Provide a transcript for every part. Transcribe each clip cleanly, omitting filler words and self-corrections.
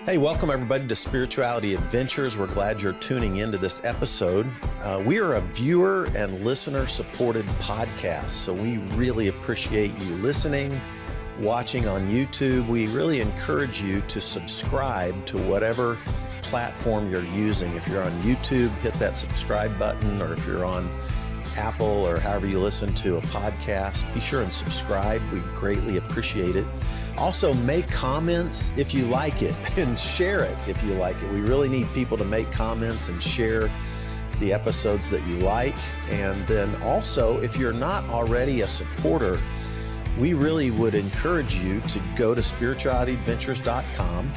Hey, welcome everybody to Spirituality Adventures. We're glad you're tuning into this episode. We are a viewer and listener supported podcast, so we really appreciate you listening, watching on YouTube. We really encourage you to subscribe to whatever platform you're using. If you're on YouTube, hit that subscribe button, or if you're on Apple or however you listen to a podcast, be sure and subscribe. We greatly appreciate it. Also, make comments if you like it and share it if you like it. We really need people to make comments and share the episodes that you like. And then also, if you're not already a supporter, we really would encourage you to go to spiritualityadventures.com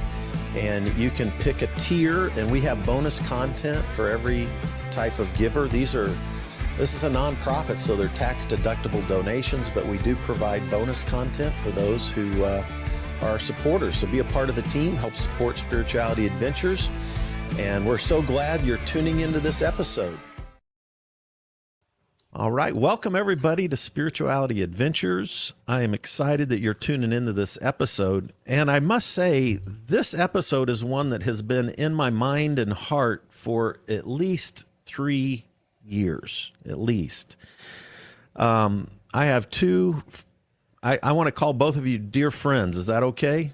and you can pick a tier, and we have bonus content for every type of giver. This is a nonprofit, so they're tax-deductible donations, but we do provide bonus content for those who are supporters. So be a part of the team, help support Spirituality Adventures, and we're so glad you're tuning into this episode. All right, welcome everybody to Spirituality Adventures. I am excited that you're tuning into this episode, and I must say, this episode is one that has been in my mind and heart for at least 3 years, at least. I have two, I want to call both of you dear friends. Is that okay?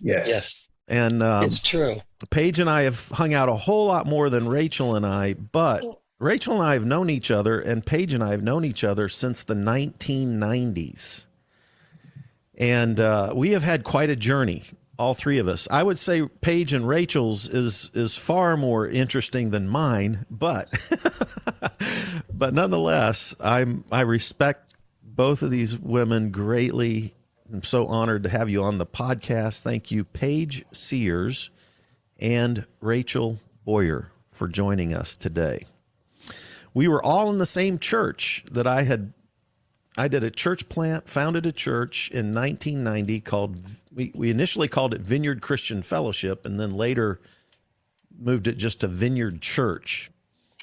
Yes. And It's true. Paige and I have hung out a whole lot more than Rachel and I, but Rachel and I have known each other, and Paige and I have known each other since the 1990s. And we have had quite a journey, all three of us. I would say Paige and Rachel's is far more interesting than mine, but but nonetheless, I respect both of these women greatly. I'm so honored to have you on the podcast. Thank you, Paige Sears and Rachel Boyer, for joining us today. We were all in the same church that I did a church plant, founded a church in 1990 we initially called it Vineyard Christian Fellowship, and then later moved it just to Vineyard Church.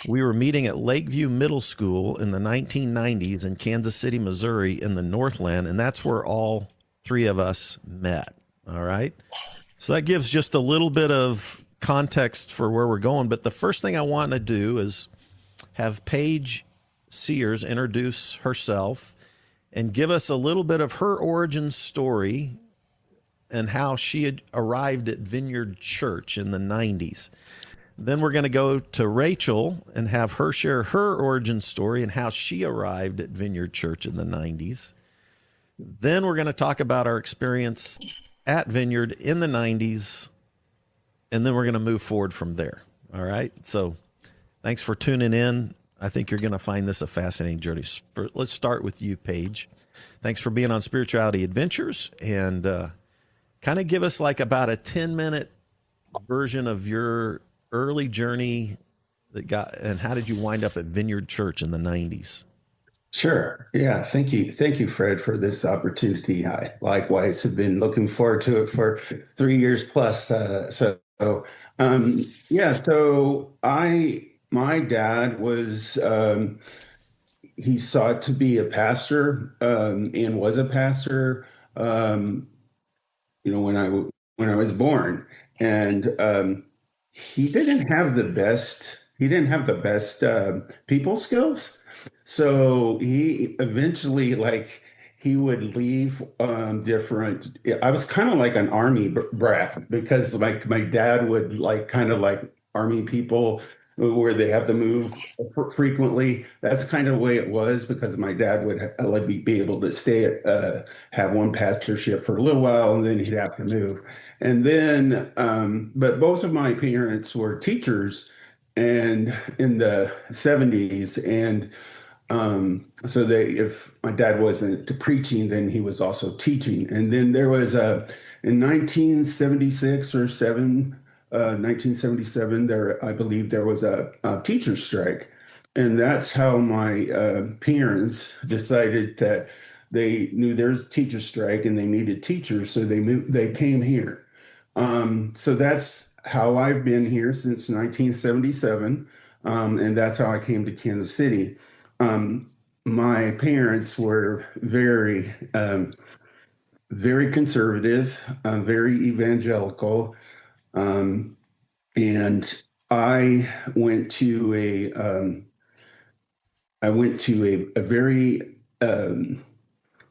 We were meeting at Lakeview Middle School in the 1990s in Kansas City, Missouri in the Northland, and that's where all three of us met. All right. So that gives just a little bit of context for where we're going. But the first thing I want to do is have Paige Sears introduce herself and give us a little bit of her origin story and how she had arrived at Vineyard Church in the 90s. Then we're going to go to Rachel and have her share her origin story and how she arrived at Vineyard Church in the 90s. Then we're going to talk about our experience at Vineyard in the 90s, and then we're going to move forward from there. All right? So thanks for tuning in. I think you're going to find this a fascinating journey. Let's start with you, Paige. Thanks for being on Spirituality Adventures, and kind of give us like about a 10-minute version of your early journey and how did you wind up at Vineyard Church in the 90s? Sure. Yeah. Thank you. Thank you, Fred, for this opportunity. I likewise have been looking forward to it for 3 years plus. My dad was, he sought to be a pastor, and was a pastor, when I was born, and, he didn't have the best people skills. So he eventually, he would leave different. I was kind of like an army brat, because my dad would kind of like army people where they have to move frequently. That's kind of the way it was, because my dad would be able to stay have one pastorship for a little while, and then he'd have to move. And then, but both of my parents were teachers, and in the 70s, and so if my dad wasn't preaching, then he was also teaching. And then there was in 1976 or 1977, I believe there was a teacher strike. And that's how my parents decided that they knew there's a teacher strike and they needed teachers. So they came here. So that's how I've been here since 1977. And that's how I came to Kansas City. My parents were very conservative, very evangelical. And I went to a very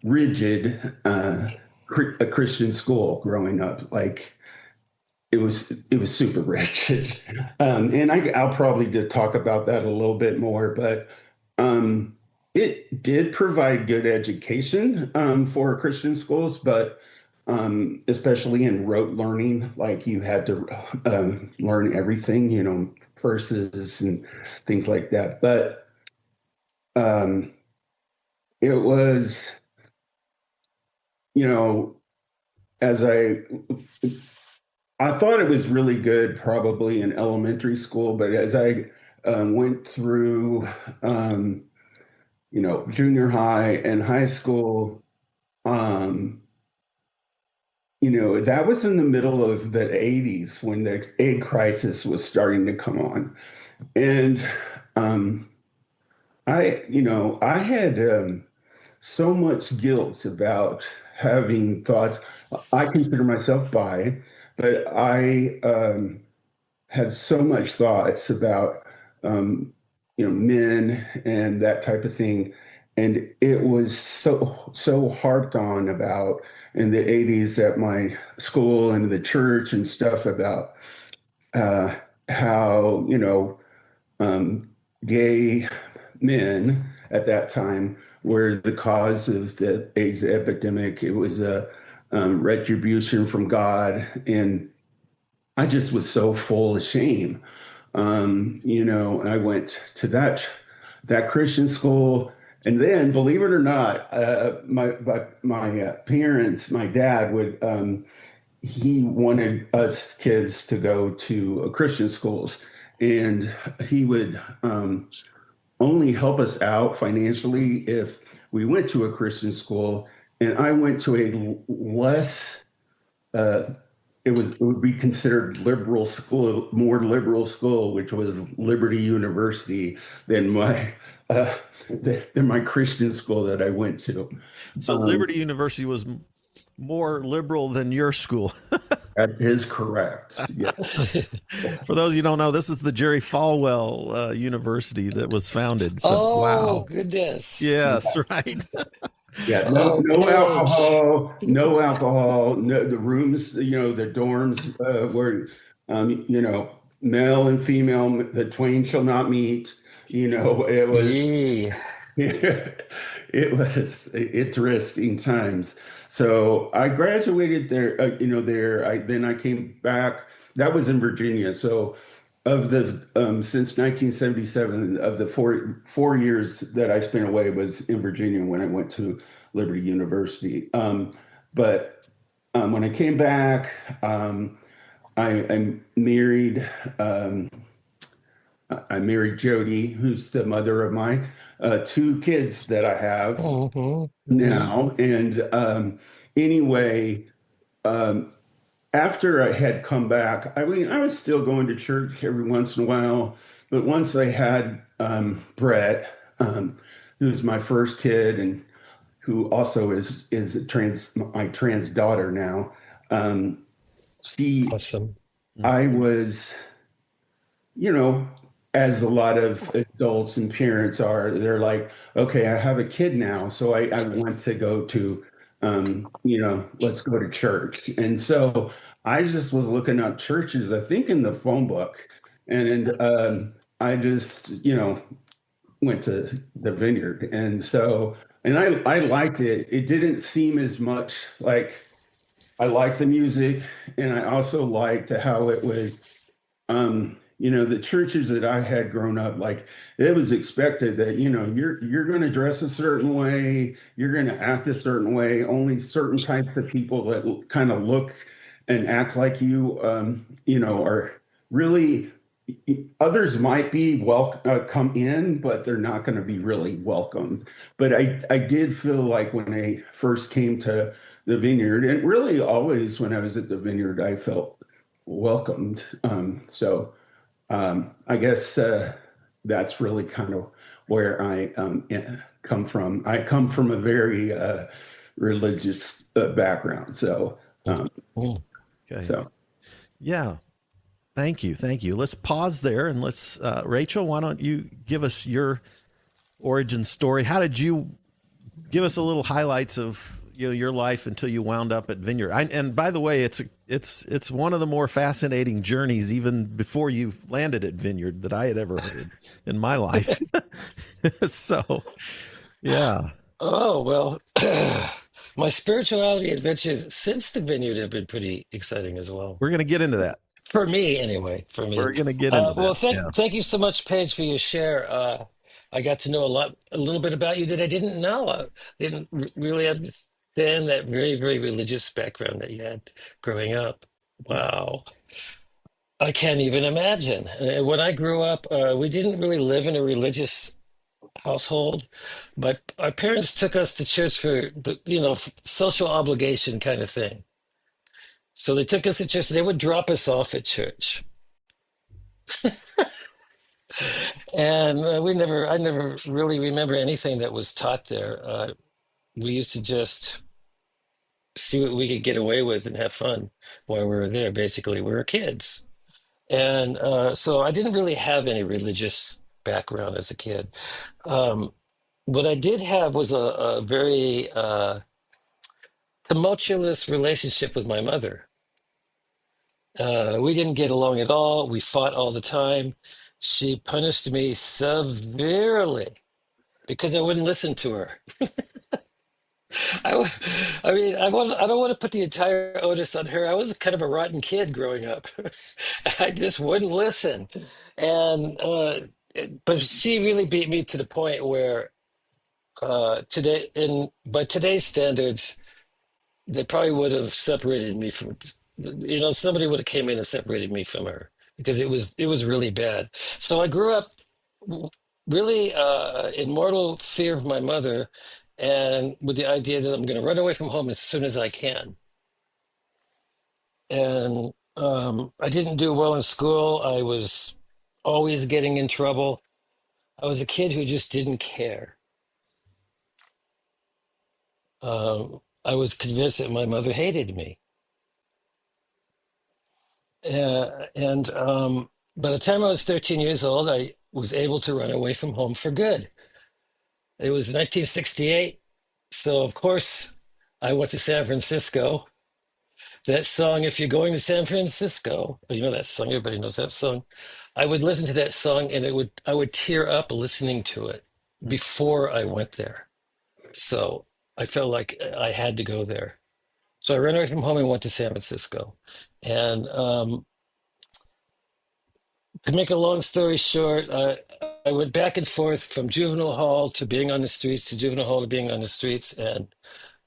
rigid a Christian school growing up. Like it was super rigid, and I'll probably talk about that a little bit more. But it did provide good education for Christian schools, but especially in rote learning, like you had to learn everything, verses and things like that. But um, it was, you know, as I thought it was really good probably in elementary school, but as I went through, junior high and high school, um, that was in the middle of the 80s when the aid crisis was starting to come on. And I had so much guilt about having thoughts. I consider myself bi, but I had so much thoughts about men and that type of thing, and it was so harped on about in the 80s at my school and the church and stuff about uh, how um, gay men at that time were the cause of the AIDS epidemic. It was a retribution from God, and I just was so full of shame. I went to that Christian school, and then, believe it or not, my parents, my dad would he wanted us kids to go to Christian schools, and he would only help us out financially if we went to a Christian school. And I went to a less uh, it would be considered liberal school, more liberal school, which was Liberty University than my Christian school that I went to. So Liberty University was more liberal than your school. That is correct. Yeah. For those you don't know, this is the Jerry Falwell University that was founded. So, Oh, wow. goodness. Yes, right. Yeah, Oh, no alcohol, Paige. no alcohol, no, the rooms, the dorms were, male and female, the twain shall not meet. It was, Yee. it was interesting times. So I graduated there, then I came back. That was in Virginia. So of the since 1977, of the four years that I spent away was in Virginia when I went to Liberty University. But when I came back, I married. I married Jody, who's the mother of my two kids that I have now. And anyway, um, after I had come back, I mean, I was still going to church every once in a while, but once I had Brett, who's my first kid and who also is my trans daughter now, um, she, Awesome. I was, you know, as a lot of adults and parents are, they're like, okay, I have a kid now, so I want to go to, let's go to church. And so I just was looking up churches, I think in the phone book, and I just, went to the Vineyard. And so, and I liked it. It didn't seem as much like I liked the music, and I also liked how it was the churches that I had grown up, like it was expected that, you're going to dress a certain way, you're going to act a certain way, only certain types of people that kind of look and act like you, are really, others might be come in, but they're not going to be really welcomed. But I did feel like when I first came to the Vineyard, and really always when I was at the Vineyard, I felt welcomed. I guess that's really kind of where I come from. I come from a very religious background. So, Okay. so Yeah. Thank you. Thank you. Let's pause there and let's, Rachel, why don't you give us your origin story? How did you give us a little highlights of your life until you wound up at Vineyard? And by the way, it's one of the more fascinating journeys, even before you landed at Vineyard, that I had ever heard in my life. So, yeah. Oh, well, my spirituality adventures since the Vineyard have been pretty exciting as well. We're going to get into that. For me, anyway, for me. We're going to get into Well, that. Yeah. thank you so much, Paige, for your share. I got to know a little bit about you that I didn't know. I didn't really understand that very, very religious background that you had growing up. Wow. I can't even imagine. When I grew up, we didn't really live in a religious household, but our parents took us to church for the, social obligation kind of thing. So they took us to church. They would drop us off at church. And I never really remember anything that was taught there. We used to just see what we could get away with and have fun while we were there. Basically, we were kids. And so I didn't really have any religious background as a kid. Um, what I did have was a very tumultuous relationship with my mother. We didn't get along at all. We fought all the time. She punished me severely because I wouldn't listen to her. I, w- I mean, I don't want to put the entire onus on her. I was kind of a rotten kid growing up. I just wouldn't listen. And, but she really beat me to the point where by today's standards, they probably would have separated me from, somebody would have came in and separated me from her because it was really bad. So I grew up really in mortal fear of my mother and with the idea that I'm going to run away from home as soon as I can. And I didn't do well in school. I was always getting in trouble. I was a kid who just didn't care. I was convinced that my mother hated me. And by the time I was 13 years old, I was able to run away from home for good. It was 1968. So, of course, I went to San Francisco. That song, If You're Going to San Francisco, you know that song, everybody knows that song. I would listen to that song and I would tear up listening to it before I went there. So I felt like I had to go there. So I ran away from home and went to San Francisco. And to make a long story short, I went back and forth from juvenile hall to being on the streets, to juvenile hall to being on the streets. And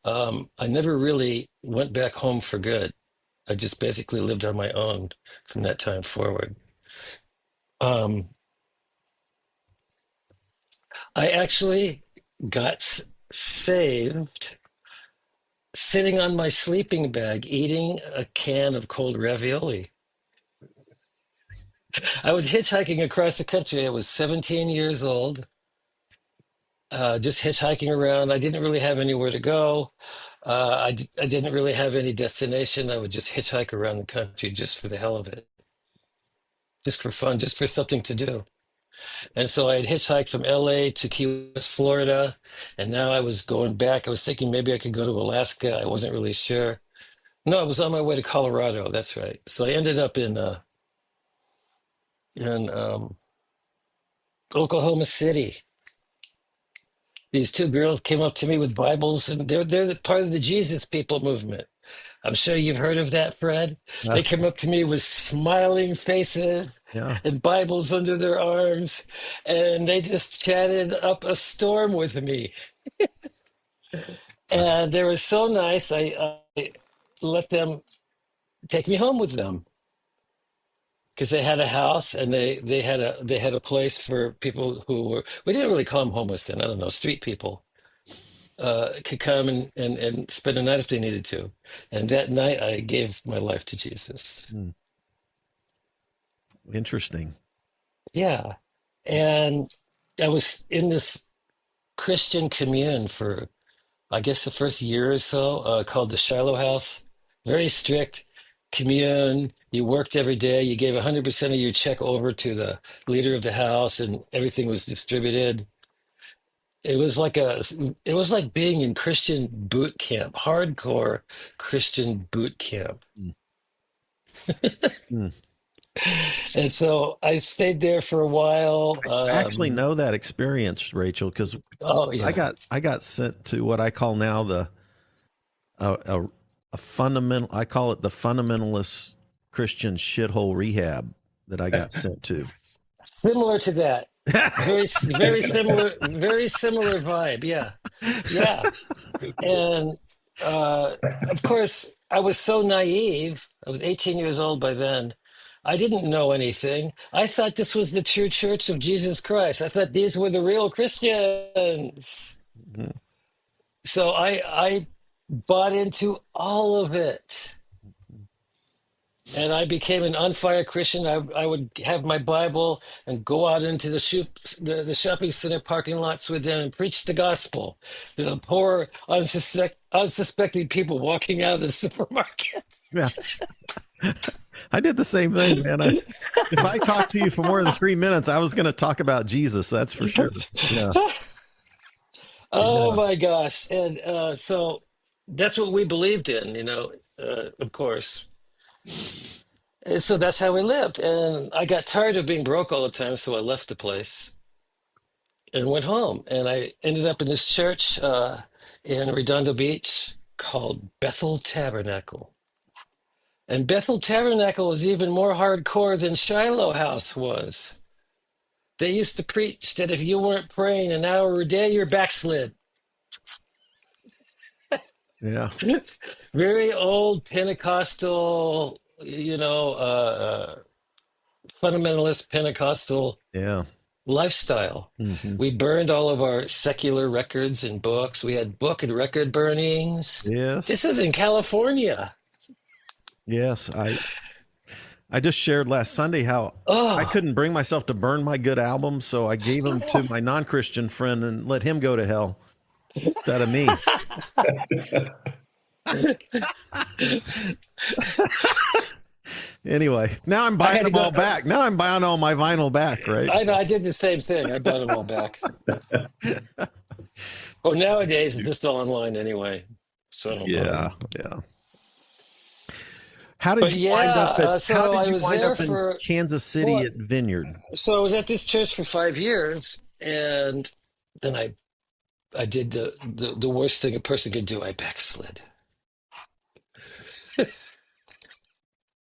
I never really went back home for good. I just basically lived on my own from that time forward. Um, I actually got saved sitting on my sleeping bag eating a can of cold ravioli. I was hitchhiking across the country. I was 17 years old, just hitchhiking around. I didn't really have anywhere to go. I didn't really have any destination. I would just hitchhike around the country just for the hell of it, just for fun, just for something to do. And so I had hitchhiked from LA to Key West, Florida, and now I was going back. I was thinking maybe I could go to Alaska. I wasn't really sure. No, I was on my way to Colorado. That's right. So I ended up in Oklahoma City. These two girls came up to me with Bibles, and they're part of the Jesus People movement. I'm sure you've heard of that, Fred. They came up to me with smiling faces Yeah. and Bibles under their arms, and they just chatted up a storm with me. And they were so nice. I let them take me home with them because they had a house and they had a place for people who were, we didn't really call them homeless then. I don't know, street people. Could come and spend a night if they needed to. And that night, I gave my life to Jesus. Interesting. Yeah. And I was in this Christian commune for, I guess, the first year or so, called the Shiloh House. Very strict. commune. You worked every day. You gave 100% of your check over to the leader of the house, and everything was distributed. It was like it was like being in Christian boot camp, hardcore Christian boot camp. Mm. Mm. And so I stayed there for a while. I actually know that experience, Rachel, because Oh yeah. I got sent to what I call now a fundamental. I call it the fundamentalist Christian shithole rehab that I got sent to. Similar to that. Very similar vibe. Yeah. Yeah. And of course, I was so naive. I was 18 years old by then. I didn't know anything. I thought this was the true church of Jesus Christ. I thought these were the real Christians. Mhm. So I bought into all of it. And I became an on fire Christian. I would have my Bible and go out into the shopping center parking lots with them and preach the gospel to the poor, unsuspecting people walking out of the supermarket. Yeah, I did the same thing, man. If I talked to you for more than 3 minutes, I was going to talk about Jesus. That's for sure. Yeah. Oh Yeah. my gosh. And so that's what we believed in, of course. And so that's how we lived. And I got tired of being broke all the time, so I left the place and went home. And I ended up in this church in Redondo Beach called Bethel Tabernacle. And Bethel Tabernacle was even more hardcore than Shiloh House was. They used to preach that if you weren't praying an hour a day, you're backslid. Yeah. Very old Pentecostal, fundamentalist Pentecostal Yeah. lifestyle. Mm-hmm. We burned all of our secular records and books. We had book and record burnings. Yes. This is in California. Yes. I just shared last Sunday how I couldn't bring myself to burn my good albums, so I gave them to my non-Christian friend and let him go to hell instead of me. Anyway, now I'm buying them all back. Now I'm buying all my vinyl back, right? I know. I did the same thing. I bought them all back. Well, nowadays it's just all online anyway. So I don't bother. Yeah. How did you wind up at Kansas City at Vineyard? So I was at this church for 5 years, and then I did the worst thing a person could do. I backslid.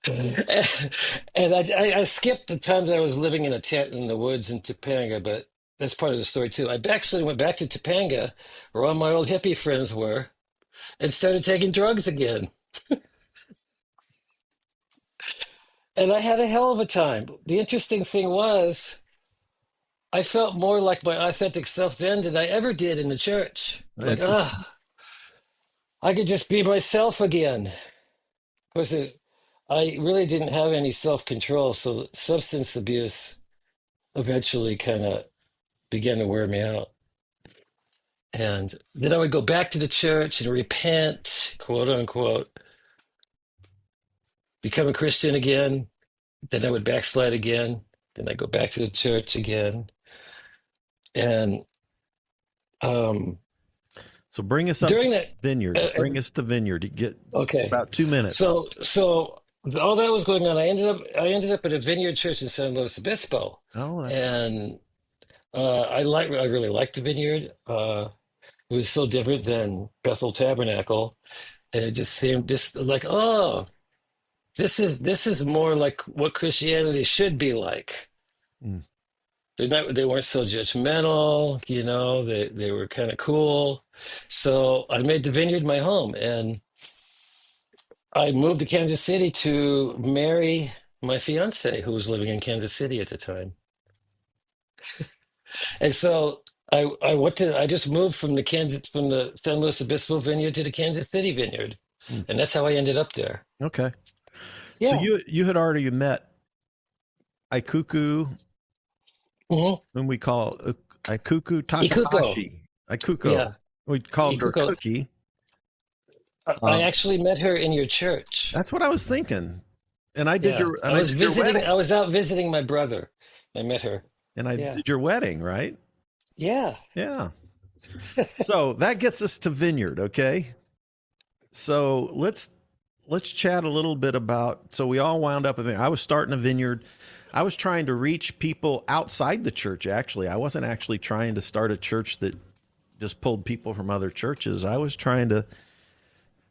And I skipped the times I was living in a tent in the woods in Topanga, but that's part of the story too. I actually went back to Topanga, where all my old hippie friends were, and started taking drugs again. And I had a hell of a time. The interesting thing was, I felt more like my authentic self then than I ever did in the church. Like, I could just be myself again. Of course, I really didn't have any self-control, so substance abuse eventually kind of began to wear me out. And then I would go back to the church and repent, quote unquote, become a Christian again. Then I would backslide again. Then I go back to the church again. And so bring us up during that Vineyard. Bring us to Vineyard. You get about 2 minutes. So all that was going on. I ended up at a Vineyard church in San Luis Obispo. Oh, and I really liked the Vineyard. It was so different than Bethel Tabernacle, and it just seemed just like, this is more like what Christianity should be like. Mm. They weren't so judgmental, they were kind of cool. So I made the Vineyard my home, and I moved to Kansas City to marry my fiance, who was living in Kansas City at the time. And so I just moved from the San Luis Obispo Vineyard to the Kansas City Vineyard, and that's how I ended up there. Okay. Yeah. So you had already met Ikuku, whom we call Ikuku Takahashi. Ikuko. Yeah. We called her Cookie. I actually met her in your church. That's what I was thinking. And I did Yeah. your and I did your I wedding. was out visiting my brother. I met her. And I Yeah. did your wedding, right? Yeah. Yeah. So that gets us to Vineyard, okay? So let's chat a little bit about. So we all wound up. I was starting a vineyard. I was trying to reach people outside the church. Actually, I wasn't actually trying to start a church that just pulled people from other churches. I was trying to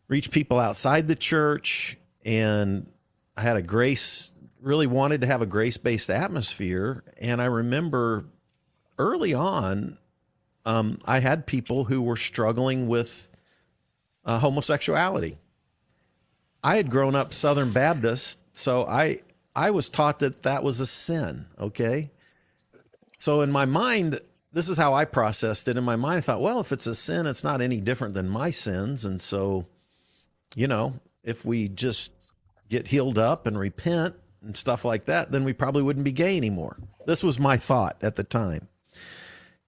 reach people outside the church, and I had a grace. Really wanted to have a grace-based atmosphere, and I remember early on, I had people who were struggling with homosexuality. I had grown up Southern Baptist, so I was taught that that was a sin. Okay, so in my mind, this is how I processed it. In my mind, I thought, well, if it's a sin, it's not any different than my sins, and so if we just get healed up and repent and stuff like that, then we probably wouldn't be gay anymore. This was my thought at the time.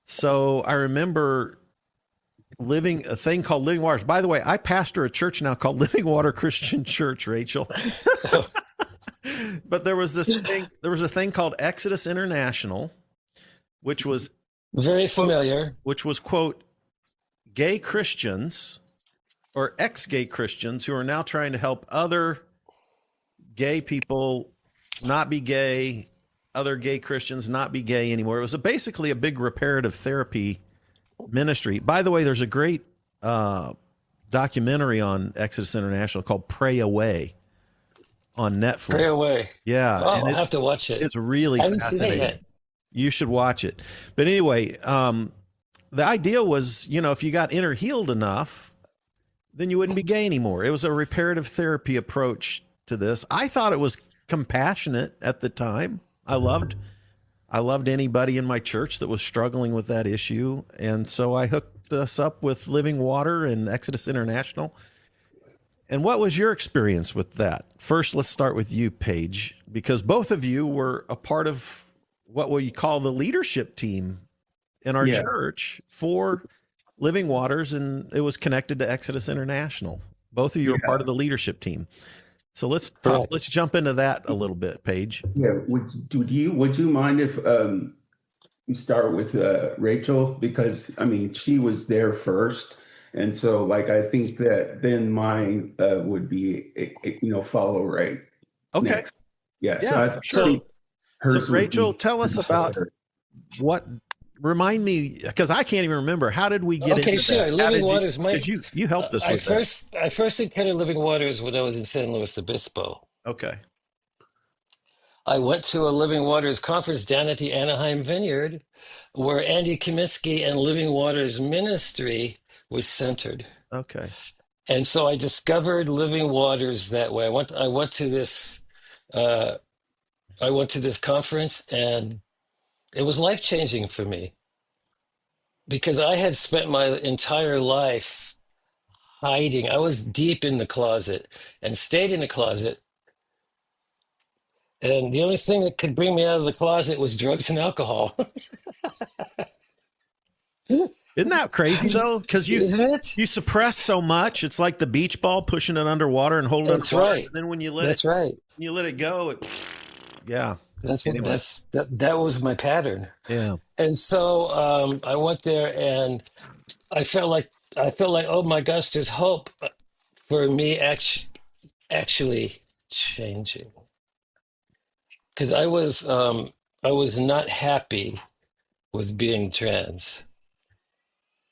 So I remember living a thing called Living Waters. By the way, I pastor a church now called Living Water Christian Church, Rachel. But there was a thing called Exodus International, which was Very familiar. quote gay Christians or ex-gay Christians who are now trying to help other gay people not be gay, other gay Christians not be gay anymore. It was basically a big reparative therapy ministry. By the way, there's a great documentary on Exodus International called Pray Away on Netflix. Pray Away. Yeah. Oh, And I'll have to watch it. It's really I haven't seen it fascinating. yet. You should watch it. But anyway, the idea was, if you got inner healed enough, then you wouldn't be gay anymore. It was a reparative therapy approach to this. I thought it was compassionate at the time. I loved anybody in my church that was struggling with that issue. And so I hooked us up with Living Water and Exodus International. And what was your experience with that? First, let's start with you, Paige, because both of you were a part of what we call the leadership team in our church for Living Waters, and it was connected to Exodus International. Both of you are part of the leadership team. So let's jump into that a little bit, Paige. Yeah, would you mind if we start with Rachel, because I mean she was there first, and so I think that then mine would be follow right. Okay. Next. Yeah. Yeah. So Rachel, tell us about what. Remind me, because I can't even remember. How did we get into that? Sure. Living Waters. You helped us with that. I first encountered Living Waters when I was in San Luis Obispo. Okay. I went to a Living Waters conference down at the Anaheim Vineyard, where Andy Comiskey and Living Waters ministry was centered. Okay. And so I discovered Living Waters that way. I went to this conference, and it was life-changing for me because I had spent my entire life hiding. I was deep in the closet and stayed in the closet. And the only thing that could bring me out of the closet was drugs and alcohol. Isn't that crazy though? Because you suppress so much. It's like the beach ball, pushing it underwater and holding it underwater. Right. And then when you let it go, yeah. That was my pattern. Yeah. And so I went there, and I felt like, oh my gosh, there's hope for me actually changing. Because I was not happy with being trans.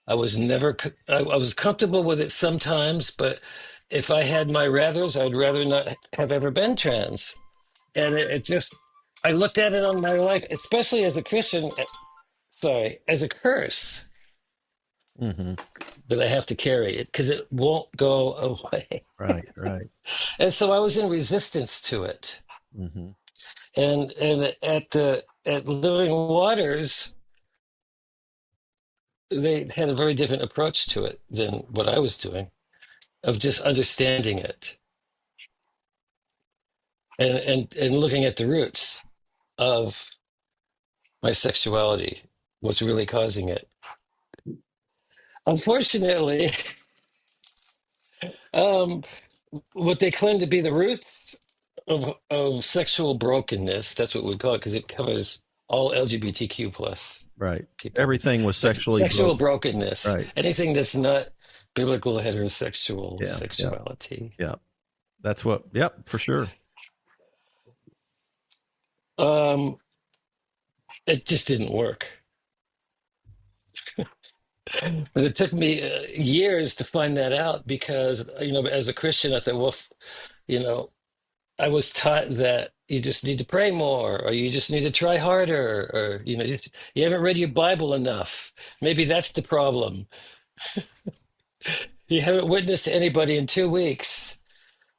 I was comfortable with it sometimes, but if I had my rathers, I'd rather not have ever been trans. And I looked at it on my life, especially as a Christian, as a curse that I have to carry it because it won't go away. Right. And so I was in resistance to it. Mm-hmm. And at Living Waters, they had a very different approach to it than what I was doing, of just understanding it and looking at the roots of my sexuality, what's really causing it. Unfortunately, what they claim to be the roots of sexual brokenness. That's what we call it because it covers all LGBTQ plus Right. people. Everything was But sexually sexual broken. brokenness, Right. anything that's not biblical heterosexual Yeah. Yeah. sexuality. Yeah. That's what, yep, for sure. Um, it just didn't work. But it took me years to find that out because, as a Christian, I thought, well, you know, I was taught that you just need to pray more, or you just need to try harder, or you haven't read your Bible enough. Maybe that's the problem. You haven't witnessed to anybody in 2 weeks,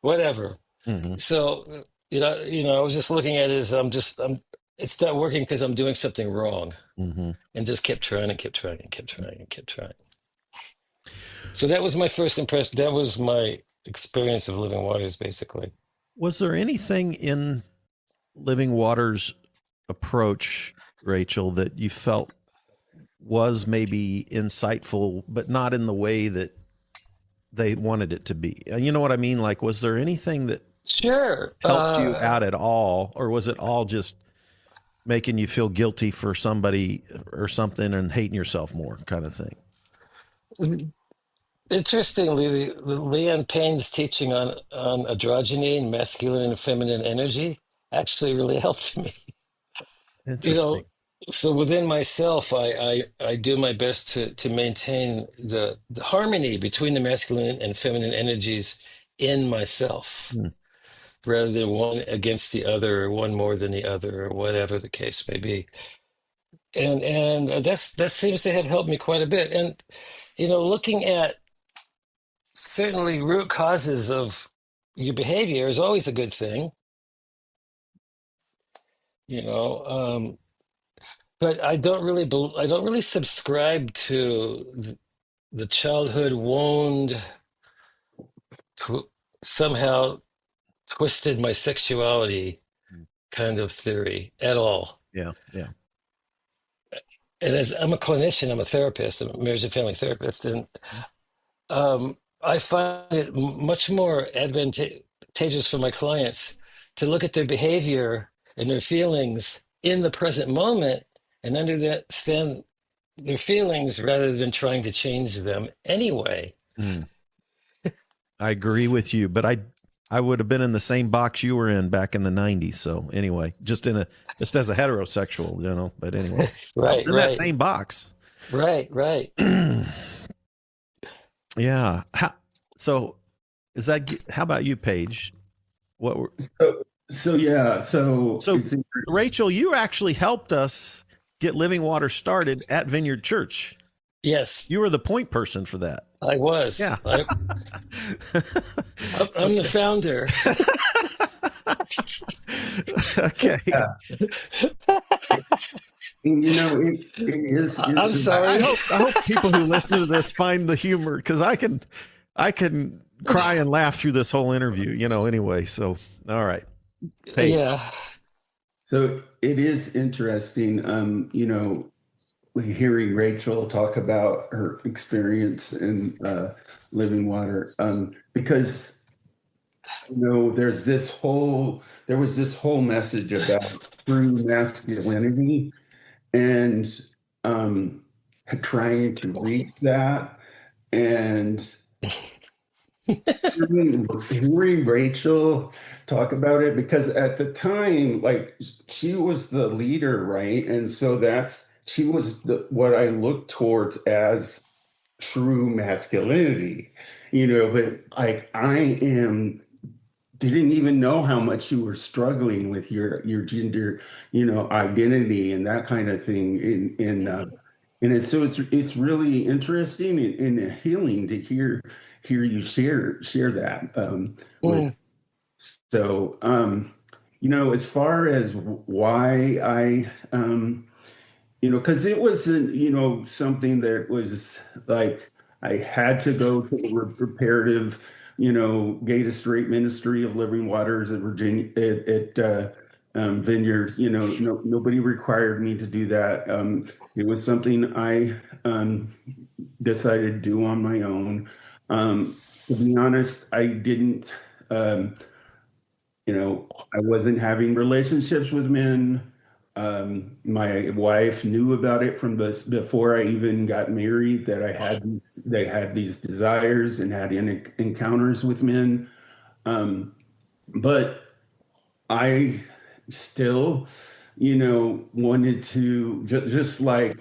whatever. Hmm. So, I was just looking at it as it's not working because I'm doing something wrong, Hmm. and just kept trying and kept trying and kept trying and kept trying. So that was my first impression. That was my experience of Living Waters, basically. Was there anything in Living Waters' approach, Rachel, that you felt was maybe insightful, but not in the way that they wanted it to be? You know what I mean? Like, was there anything that Sure. helped you out at all, or was it all just making you feel guilty for somebody or something and hating yourself more, kind of thing? Interestingly, the Leon Payne's teaching on androgyny and masculine and feminine energy actually really helped me. You Interesting. know, so within myself, I do my best to maintain the harmony between the masculine and feminine energies in myself, Hmm. rather than one against the other, or one more than the other, or whatever the case may be. And that seems to have helped me quite a bit. And looking at certainly root causes of your behavior is always a good thing, you know. But I don't really subscribe to the childhood wound somehow twisted my sexuality kind of theory at all. Yeah. Yeah. And as I'm a clinician, I'm a therapist, I'm a marriage and family therapist, and I find it much more advantageous for my clients to look at their behavior and their feelings in the present moment and understand their feelings rather than trying to change them anyway. Mm. I agree with you, but I would have been in the same box you were in back in the 90s. So anyway, just as a heterosexual, but anyway, I was Right, in that right, same box. right. Yeah. So how about you, Paige? What were, So so it's Rachel, you actually helped us get Living Water started at Vineyard Church. Yes, You were the point person for that. I was. Yeah. I'm the founder. Okay. yeah. It is. I'm sorry. I hope people who listen to this find the humor, because I can cry and laugh through this whole interview, anyway. So, all right. Hey. Yeah. So it is interesting, hearing Rachel talk about her experience in Living Water, because there was this whole message about true masculinity and um, trying to reach that. And hearing Rachel talk about it, because at the time, like, she was the leader, right? And so she was what I looked towards as true masculinity, but like didn't even know how much you were struggling with your gender, identity and that kind of thing. So it's really interesting and healing to hear you share that with. Mm, So as far as why because it wasn't, something that was like I had to go to the reparative, gay to straight ministry of Living Waters at Virginia at Vineyard. Nobody required me to do that. It was something I decided to do on my own. To be honest, I didn't. I wasn't having relationships with men. My wife knew about it from before I even got married, that they had these desires and had encounters with men. But I still, wanted to, just like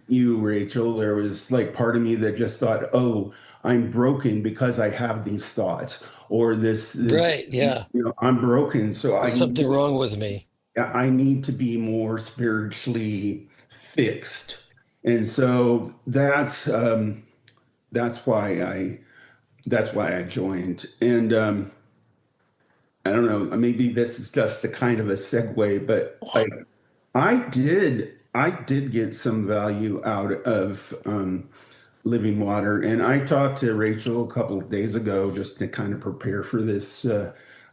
you, Rachel, there was like part of me that just thought, oh, I'm broken because I have these thoughts, or Right. Yeah. I'm broken. So There's something wrong with me. I need to be more spiritually fixed. And so that's why I joined. And I don't know, maybe this is just a kind of a segue, but like I did get some value out of living water. And I talked to Rachel a couple of days ago just to kind of prepare for this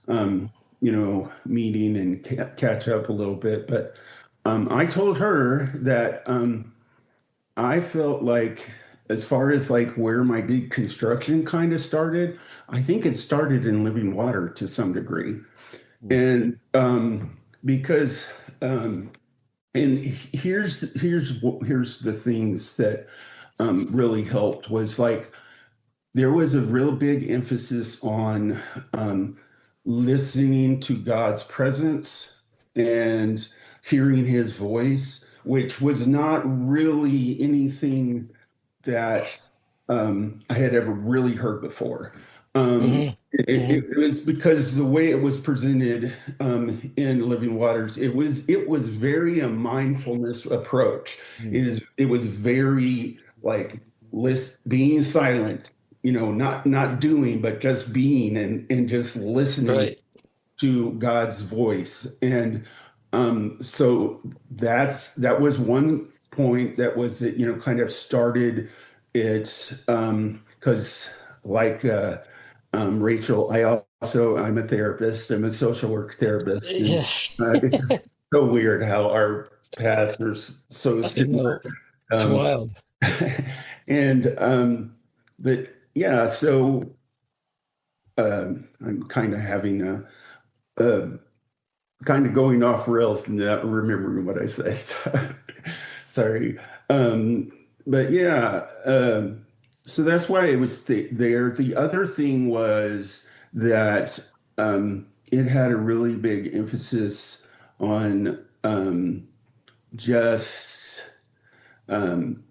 um, meeting and catch up a little bit. But I told her that I felt like, as far as like where my deconstruction kind of started, I think it started in living water to some degree. And because and here's the things that really helped was like there was a real big emphasis on listening to God's presence and hearing his voice, which was not really anything that I had ever really heard before. Um, Hmm. Hmm. it was because the way it was presented in Living Waters, it was very a mindfulness approach. It was very like being silent, not doing, but just being and just listening Right. to God's voice. And so that was one point that was, kind of started it, because like Rachel, I'm a therapist. I'm a social work therapist, and Yeah. it's just so weird how our paths are so I know. similar. It's Um, wild. and but yeah, so I'm kind of having a kind of going off rails and not remembering what I said. Sorry. Um, but yeah, so that's why it was there. The other thing was that it had a really big emphasis on just um,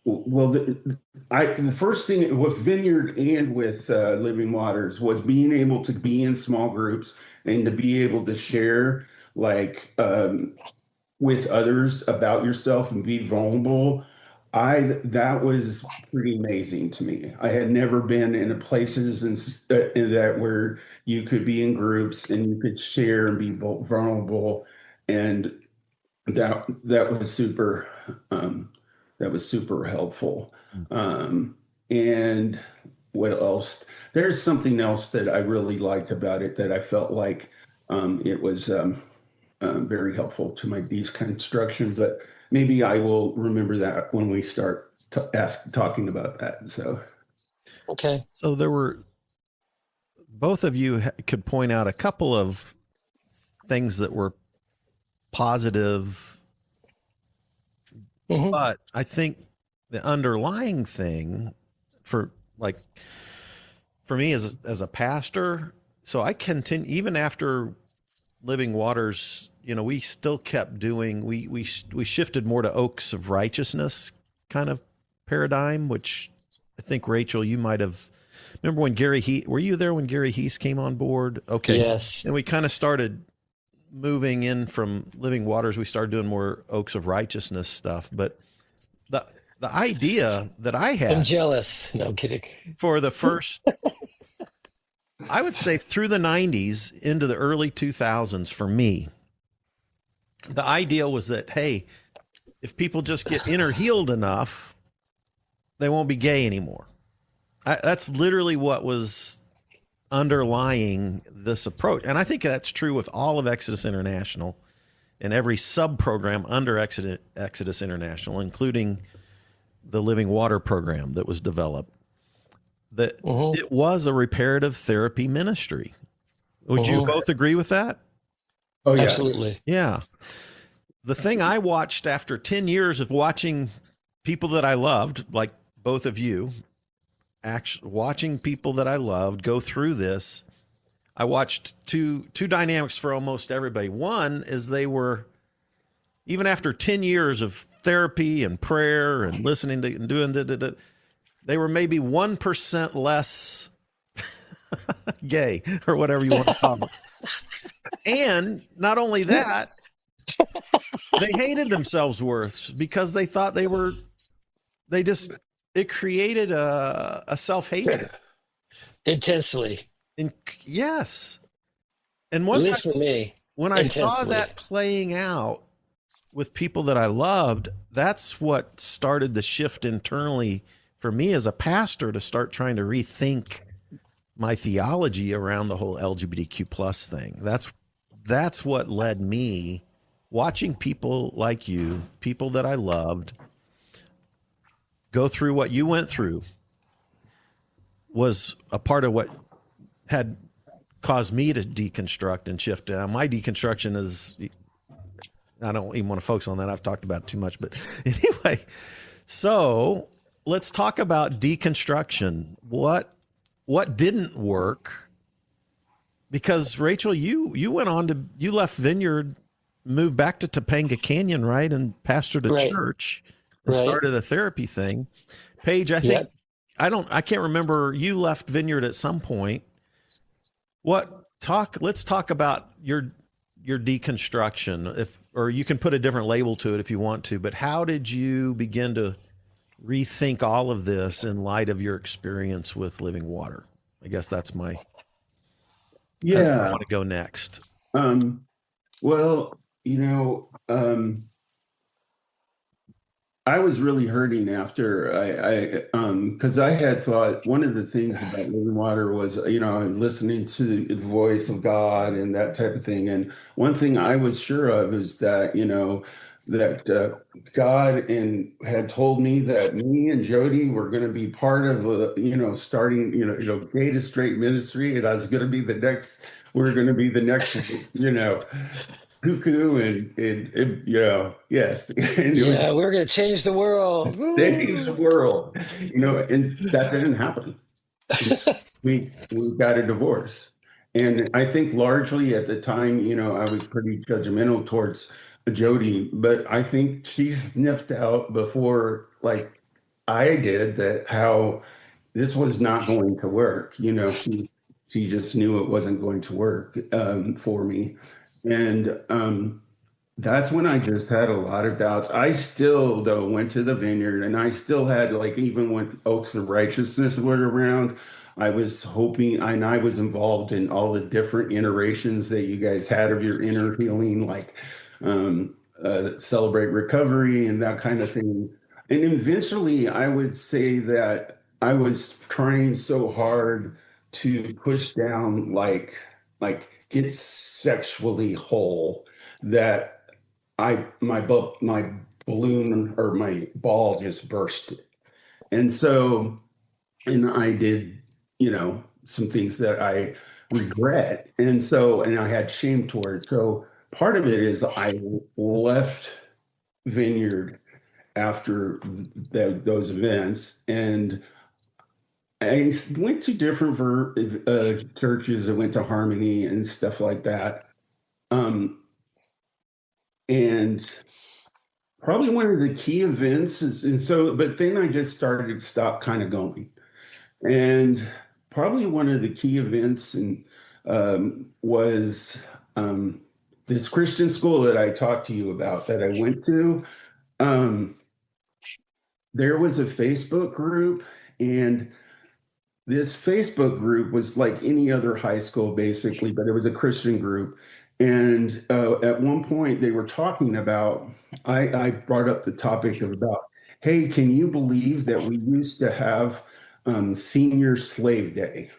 well, the first thing with Vineyard and with Living Waters was being able to be in small groups and to be able to share like with others about yourself and be vulnerable. That was pretty amazing to me. I had never been in places in that where you could be in groups and you could share and be vulnerable, and um, that was super helpful. And what else? There's something else that I really liked about it that I felt like it was very helpful to my deconstruction. But maybe I will remember that when we start talking about that. So Okay. So there were both of you could point out a couple of things that were positive, Hmm. but I think the underlying thing for like for me as a pastor, so I continue even after Living Waters, we still kept doing we shifted more to Oaks of Righteousness kind of paradigm, which I think Rachel, you might have remember when Gary He were you there when Gary Heese came on board? Okay. Yes. And we kind of started moving in from Living Waters, we started doing more Oaks of Righteousness stuff. But the the idea that I I'm had jealous. No, I'm kidding. for the first, I would say through the 90s into the early 2000s for me, the idea was that, hey, if people just get inner healed enough, they won't be gay anymore. That's literally what was underlying this approach. And I think that's true with all of Exodus International and every sub program under Exodus International, including the Living Water program that was developed. That Hmm. it was a reparative therapy ministry. Would you both agree with that? Oh, yeah. Absolutely. Yeah. The thing I watched after 10 years of watching people that I loved, like both of you, actually watching people that I loved go through this, I watched two dynamics for almost everybody. One is they were, even after 10 years of therapy and prayer and listening to and doing they were maybe 1% less gay or whatever you want to call it. And not only that, they hated themselves worse because they thought it created a self-hatred. Intensely. And yes. And At least for me. When I saw that playing out with people that I loved, that's what started the shift internally for me as a pastor to start trying to rethink my theology around the whole LGBTQ plus thing. That's what led me, watching people like you, people that I loved, go through what you went through, was a part of what had caused me to deconstruct and shift. My deconstruction is, I don't even want to focus on that. I've talked about it too much, but anyway, so let's talk about deconstruction. What didn't work? Because Rachel, you went on you left Vineyard, moved back to Topanga Canyon, right? And pastored a church and started a therapy thing. Paige, I think, I can't remember, you left Vineyard at some point. Let's talk about your deconstruction, or you can put a different label to it if you want to, but how did you begin to rethink all of this in light of your experience with Living Water? I guess that's I want to go next. Well, I was really hurting after because I had thought one of the things about Living Water was, listening to the voice of God and that type of thing. And one thing I was sure of is that, that God had told me that me and Jody were going to be part of, starting, gay to straight ministry. And I was going to be we're going to be the next, cuckoo and yes. Yeah, we're going to change the world. Change the world, and that didn't happen. We got a divorce. And I think largely at the time, I was pretty judgmental towards Jody, but I think she sniffed out before like I did that how this was not going to work. She just knew it wasn't going to work for me. And that's when I just had a lot of doubts. I still, though, went to the Vineyard, and I still had, even when Oaks of Righteousness were around, I was hoping, and I was involved in all the different iterations that you guys had of your inner healing, like Celebrate Recovery and that kind of thing. And eventually, I would say that I was trying so hard to push down, like get sexually whole, that my balloon or my ball just burst. And I did, some things that I regret. And I had shame towards. So part of it is I left Vineyard after those events, and I went to different churches. I went to Harmony and stuff like that. And probably one of the key events but then I just started to stop kind of going. And probably one of the key events was this Christian school that I talked to you about that I went to. There was a Facebook group, and this Facebook group was like any other high school, basically, but it was a Christian group. And at one point they were talking about, I brought up the topic about, hey, can you believe that we used to have Senior Slave Day?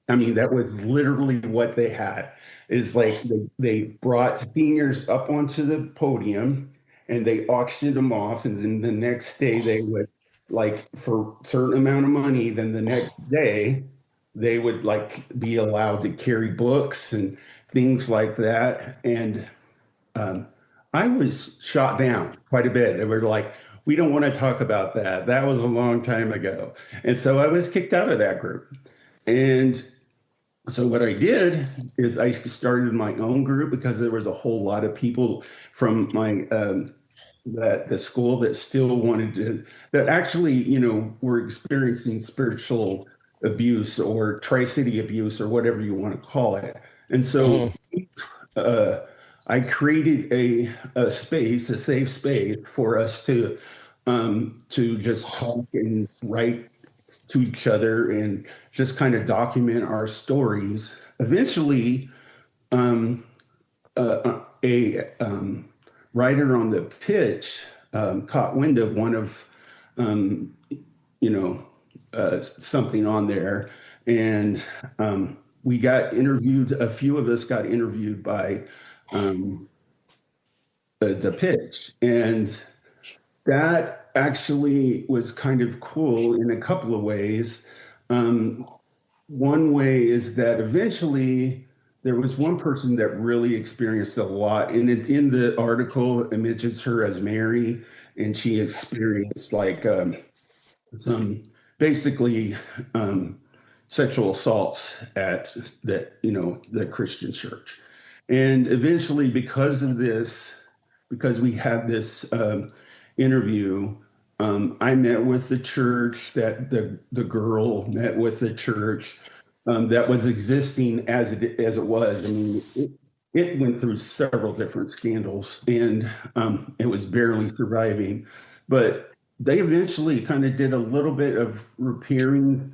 I mean, that was literally what they had, is like they brought seniors up onto the podium and they auctioned them off. And then the next day they would, like, for a certain amount of money, then the next day they would like be allowed to carry books and things like that. And um, I was shot down quite a bit. They were like, we don't want to talk about that. That was a long time ago. And so I was kicked out of that group. And so what I did is I started my own group because there was a whole lot of people from my that the school that still wanted to that actually were experiencing spiritual abuse or tri-city abuse or whatever you want to call it. And so Mhm. uh, I created a space, a safe space for us to just talk and write to each other and just kind of document our stories. Eventually, um, a writer on the pitch caught wind of one of, um, something on there, and we got interviewed. A few of us got interviewed by um, the pitch, and that actually was kind of cool in a couple of ways. Um, One way is that eventually there was one person that really experienced a lot. And in the article, it mentions her as Mary, and she experienced like some basically um, sexual assaults at the Christian church. And eventually, because of this, because we had this interview, I met with the church that the girl met with the church that was existing as it was. I mean, it went through several different scandals, and it was barely surviving. But they eventually kind of did a little bit of repairing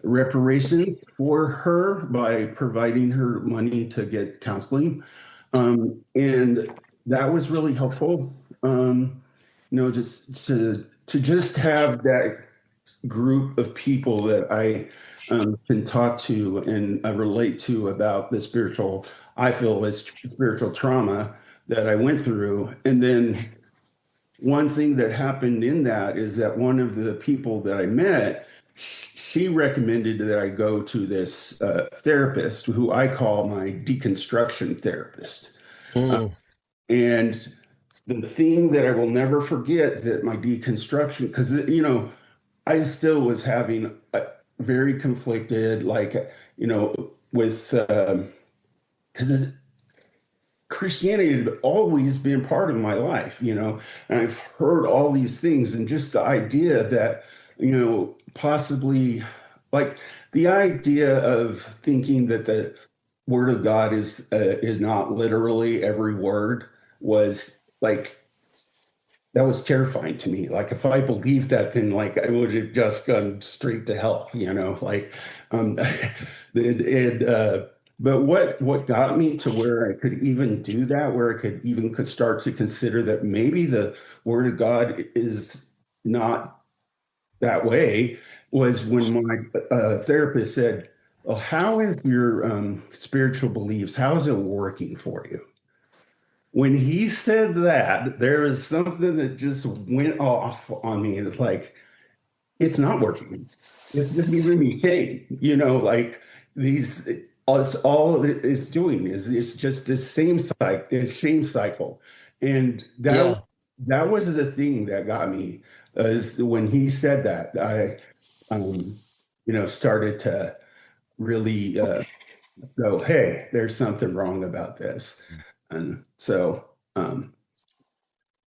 reparations for her by providing her money to get counseling. And that was really helpful. Just to just have that group of people that I can talk to and relate to about the spiritual, I feel was spiritual trauma that I went through. And then one thing that happened in that is that one of the people that I met, she recommended that I go to this therapist who I call my deconstruction therapist. Uh, Mm. and the thing that I will never forget that my deconstruction, because, I still was having a very conflicted, like, with, because Christianity had always been part of my life, and I've heard all these things, and just the idea that, possibly like the idea of thinking that the word of God is not literally every word was like that was terrifying to me. Like if I believed that, then like I would have just gone straight to hell, like um but what got me to where I could even do that, where I could start to consider that maybe the word of God is not that way, was when my therapist said, well, how is your spiritual beliefs, how's it working for you? When he said that, there was something that just went off on me. And it's like, it's not working. It's just giving me shame, like these, it's all it's doing is it's just this same cycle, this shame cycle. And Yeah. that was the thing that got me is when he said that, started to really go, hey, there's something wrong about this. And so,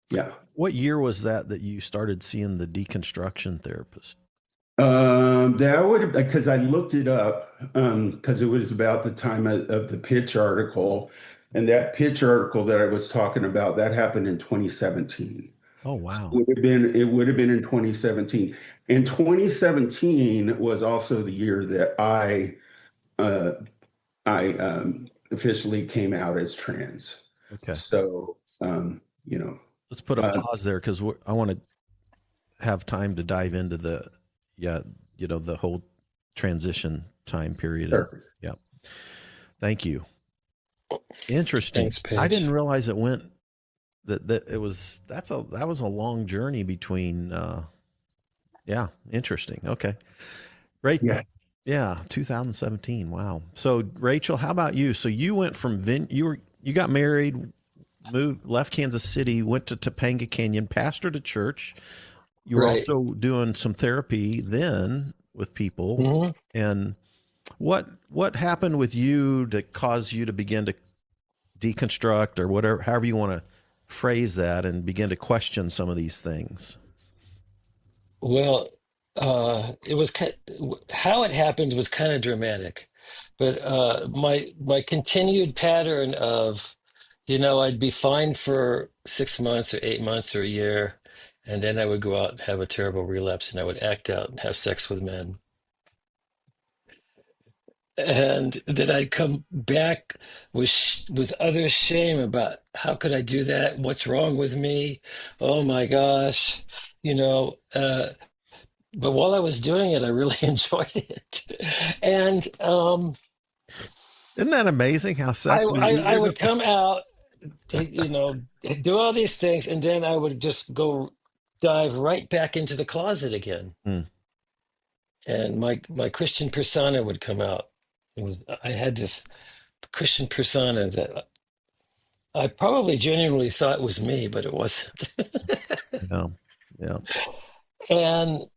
yeah. What year was that you started seeing the deconstruction therapist? That would because I looked it up because it was about the time of the pitch article, and that pitch article that I was talking about that happened in 2017. Oh, So wow. it would have been in 2017. And 2017 was also the year that uh, I officially came out as trans. Okay. So Let's put a uh, pause there because I want to have time to dive into yeah, the whole transition time period. sure. Yeah. Thank you. Interesting. Thanks, I didn't Paige. realize it went that it was that was a long journey between yeah, interesting. Okay. Great. Yeah. Yeah, 2017. Wow. So Rachel, how about you? So you went from you got married, moved, left Kansas City, went to Topanga Canyon, pastored a church. You were Right. also doing some therapy then with people. Hmm. And what happened with you to cause you to begin to deconstruct or whatever, however you want to phrase that, and begin to question some of these things? Well, it was how it happened was kind of dramatic, but my continued pattern of, I'd be fine for 6 months or 8 months or a year, and then I would go out and have a terrible relapse, and I would act out and have sex with men, and then I'd come back with with other shame about how could I do that? What's wrong with me? Oh my gosh, you know. But while I was doing it, I really enjoyed it. And Isn't that amazing how I, sex I I you're would just come out, do all these things, and then I would just go dive right back into the closet again, mm, and my Christian persona would come out. I had this Christian persona that I probably genuinely thought was me, but it wasn't, yeah. Yeah. and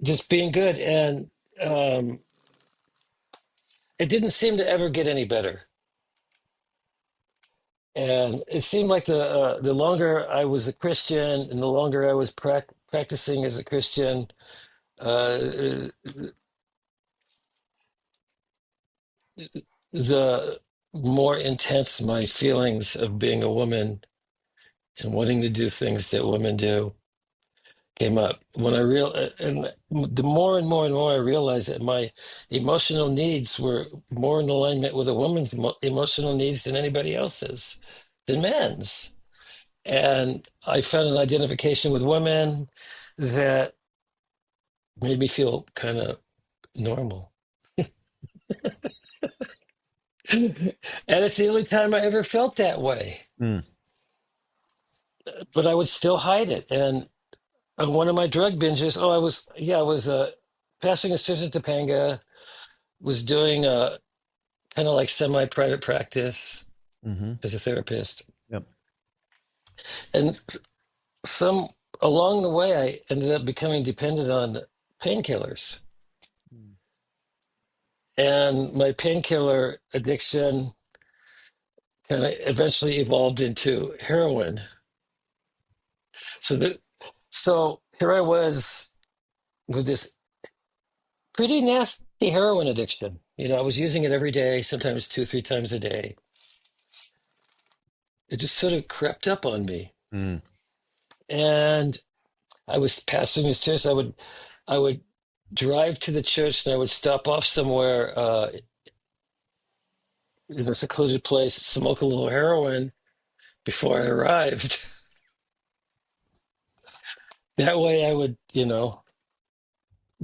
just being good, and um, it didn't seem to ever get any better. And it seemed like the longer I was a Christian and the longer I was practicing as a Christian, uh, the more intense my feelings of being a woman and wanting to do things that women do came up. When I and the more and more and more I realized that my emotional needs were more in alignment with a woman's emotional needs than anybody else's, than men's. And I found an identification with women that made me feel kind of normal. And it's the only time I ever felt that way. Mm, But I would still hide it. And on one of my drug binges, I was passing a church at Topanga, was doing a kind of like semi-private practice mm-hmm. as a therapist. Yep. And some along the way, I ended up becoming dependent on painkillers. And my painkiller addiction kind of eventually evolved into heroin. So that so here I was with this pretty nasty heroin addiction. I was using it every day, sometimes two, three times a day. It just sort of crept up on me. Mm, And I was pastoring this church. I would drive to the church and I would stop off somewhere in a secluded place, smoke a little heroin before I arrived. That way I would,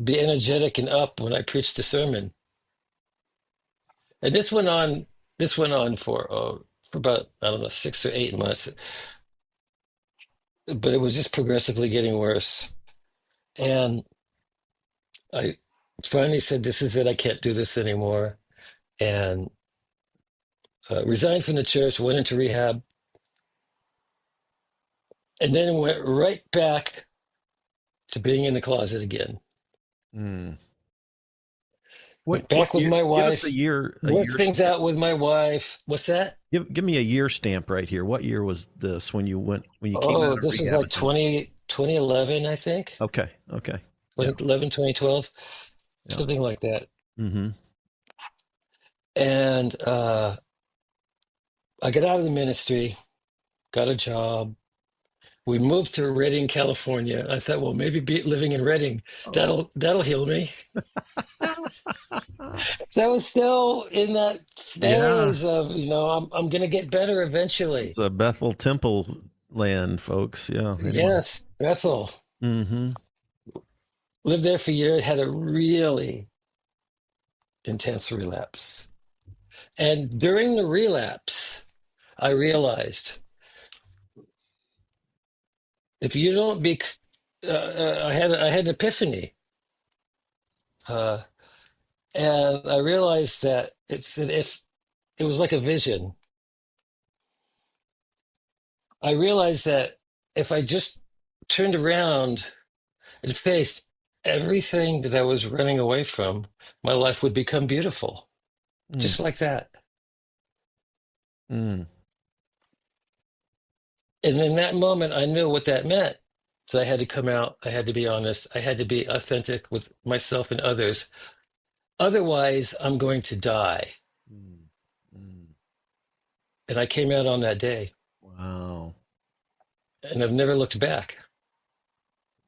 be energetic and up when I preached the sermon. And this went on for about, I don't know, 6 or 8 months, but it was just progressively getting worse. And I finally said, "This is it. I can't do this anymore." And resigned from the church, went into rehab, and then went right back to being in the closet again. mm. Went What back with year? my Give us wife, a worked year things stamp. out with my wife. What's that? Give me a year stamp right here. What year was this when you came out Oh, of this was rehab like again? 2011, I think. Okay. Okay. Yeah. 2011, 2012, Yeah. something like that. Mm-hmm. And I got out of the ministry, got a job. We moved to Redding, California. I thought, well, maybe living in Redding, Oh. that'll heal me. So I was still in that Yeah. phase of, I'm gonna get better eventually. It's a Bethel Temple land, folks. Yeah. Anyway. Yes, Bethel. Mm-hmm. Lived there for a year, had a really intense relapse. And during the relapse, I realized if you don't be, I had an epiphany. Uh, And I realized that if it was like a vision. I realized that if I just turned around and faced everything that I was running away from, my life would become beautiful, Mm, just like that. mm, And in that moment, I knew what that meant. So I had to come out, I had to be honest, I had to be authentic with myself and others. Otherwise, I'm going to die. mm, mm. And I came out on that day, Wow. and I've never looked back.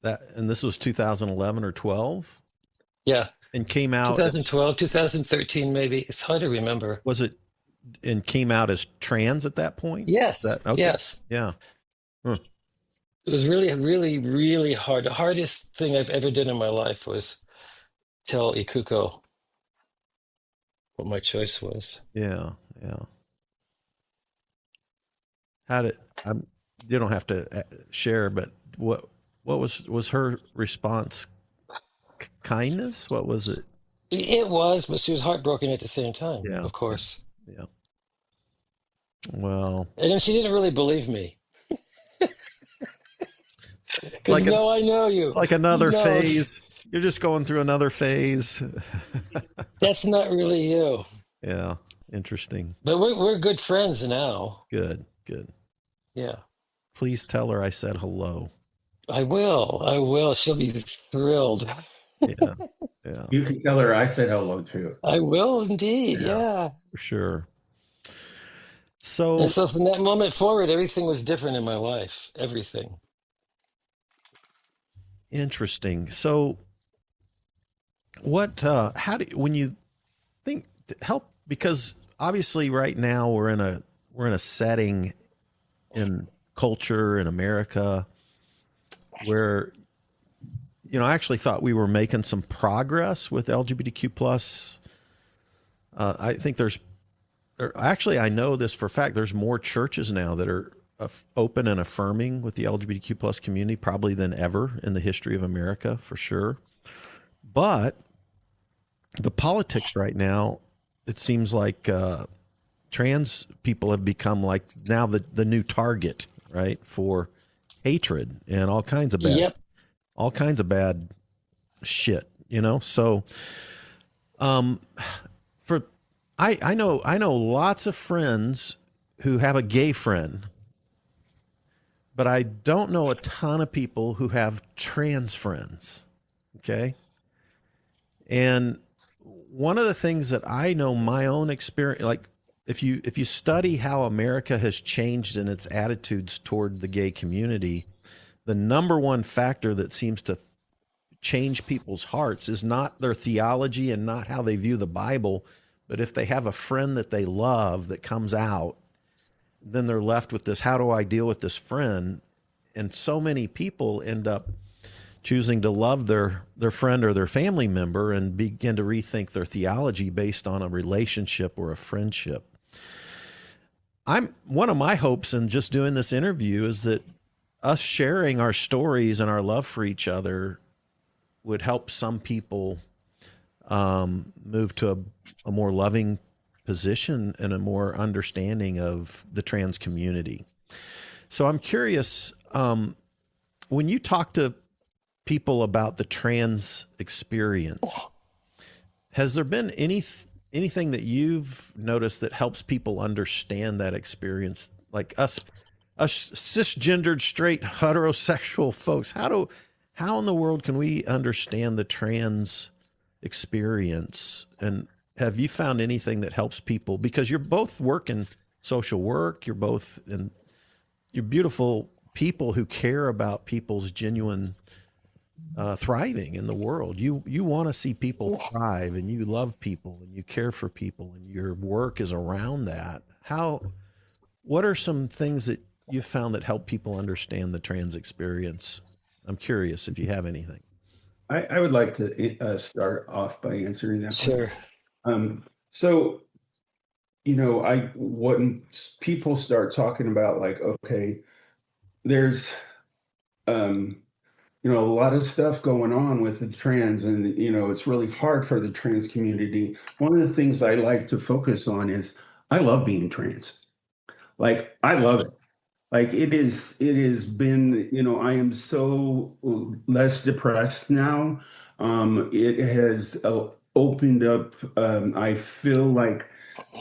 And this was 2011 or 12, Yeah, and came out. 2012, 2013, maybe. It's hard to remember. Was it and came out as trans at that point? Yes, That okay? yes. Yeah. Huh. It was really, really, really hard. The hardest thing I've ever done in my life was tell Ikuko what my choice was. Yeah. Yeah. How did I'm? You don't have to share, but what was her response? Kindness? What was it? It was, but she was heartbroken at the same time, Yeah. of course. Yeah. Well, And then she didn't really believe me it's because like no, I know it's you. like another No, phase. You're just going through another phase. that's not really you. Yeah. Interesting. But we're good friends now. Good. Good. Yeah, Please tell her I said hello. I will. I will. She'll be thrilled. Yeah. Yeah. You can tell her I said hello too. I will indeed. Yeah. Yeah. For sure. And So so from that moment forward, everything was different in my life. Everything. interesting. So how do when you think help, because obviously right now we're in a setting in culture in America where I actually thought we were making some progress with LGBTQ plus. I think actually, I know this for a fact. There's more churches now that are open and affirming with the LGBTQ plus community probably than ever in the history of America, for sure. But the politics right now, it seems like trans people have become like now the new target, right, for hatred and Yep. all kinds of bad shit. So um, for I know lots of friends who have a gay friend, but I don't know a ton of people who have trans friends. Okay. And one of the things that I know my own experience, like if you study how America has changed in its attitudes toward the gay community, the number one factor that seems to change people's hearts is not their theology and not how they view the Bible, but if they have a friend that they love that comes out, then they're left with this, how do I deal with this friend? And so many people end up choosing to love their friend or their family member and begin to rethink their theology based on a relationship or a friendship. One of my hopes in just doing this interview is that us sharing our stories and our love for each other would help some people move to a more loving position and a more understanding of the trans community. So I'm curious, when you talk to people about the trans experience, has there been anything that you've noticed that helps people understand that experience? Like us cisgendered, straight, heterosexual folks, how in the world can we understand the trans experience? And have you found anything that helps people? Because you're both working social work, you're beautiful people who care about people's genuine thriving in the world. You want to see people thrive, and you love people, and you care for people, and your work is around that. What are some things that you've found that help people understand the trans experience? I'm curious if you have anything. I would like to start off by answering that question. Sure. So, when people start talking about like, okay, there's a lot of stuff going on with the trans, and it's really hard for the trans community. One of the things I like to focus on is I love being trans. Like I love it. Like it has been, I am so less depressed now. It has opened up. I feel like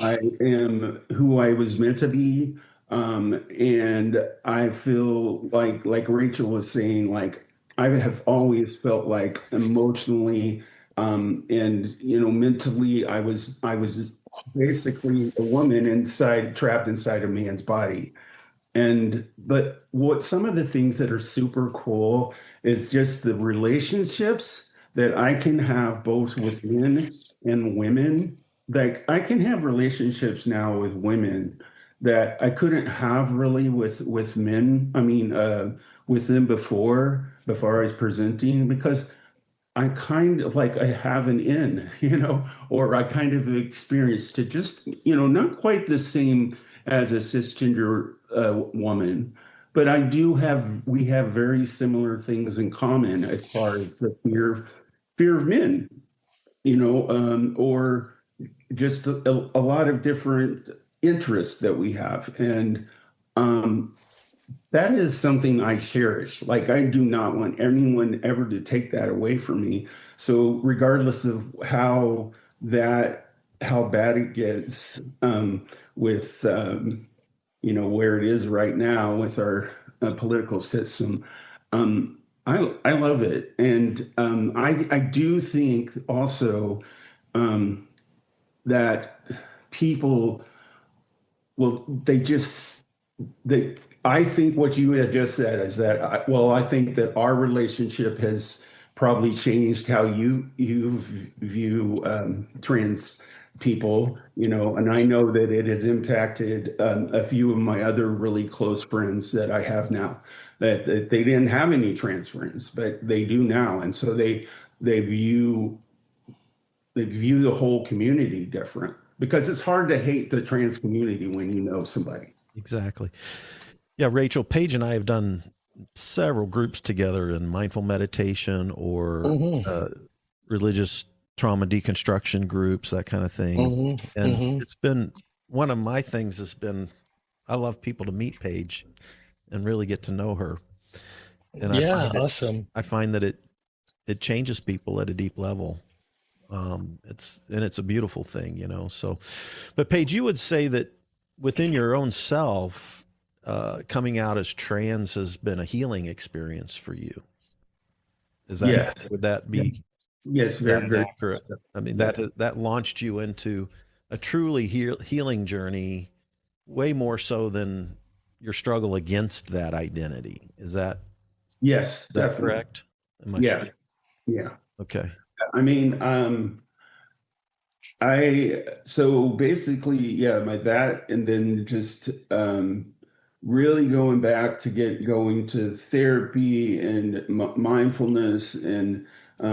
I am who I was meant to be. And I feel like Rachel was saying, like I have always felt like emotionally, and mentally, I was basically a woman trapped inside a man's body. But what some of the things that are super cool is just the relationships that I can have both with men and women. Like I can have relationships now with women that I couldn't have really with men. I mean, with them before I was presenting, because I kind of like I have an in, or I kind of experienced to just, not quite the same as a cisgender woman, but we have very similar things in common as far as the fear of men, or just a lot of different interests that we have. And um, that is something I cherish. Like I do not want anyone ever to take that away from me. So regardless of how bad it gets, with where it is right now with our political system, I love it, and I do think also, um, that people, well, they I think what you had just said is that I think that our relationship has probably changed how you view trans people, and I know that it has impacted a few of my other really close friends that I have now, that they didn't have any trans friends, but they do now, and so they view they view the whole community different, because it's hard to hate the trans community when you know somebody. Exactly. Yeah, Rachel, Paige and I have done several groups together in mindful meditation or Mm-hmm. religious trauma deconstruction groups, that kind of thing. Mm-hmm. And Mm-hmm. it's been one of my things has been I love people to meet Paige and really get to know her. And Yeah, awesome. I find that it changes people at a deep level. It's a beautiful thing, So, but Paige, you would say that within your own self, coming out as trans has been a healing experience for you. Yes. Would that be Yes, very, an very. accurate? I mean, Yeah. that launched you into a truly healing journey, way more so than your struggle against that identity. Yes, Is that definitely. correct? Am I Yeah. saying? Yeah. Okay. I mean, so basically, yeah, my that, and then just really going back to get going to therapy and mindfulness, and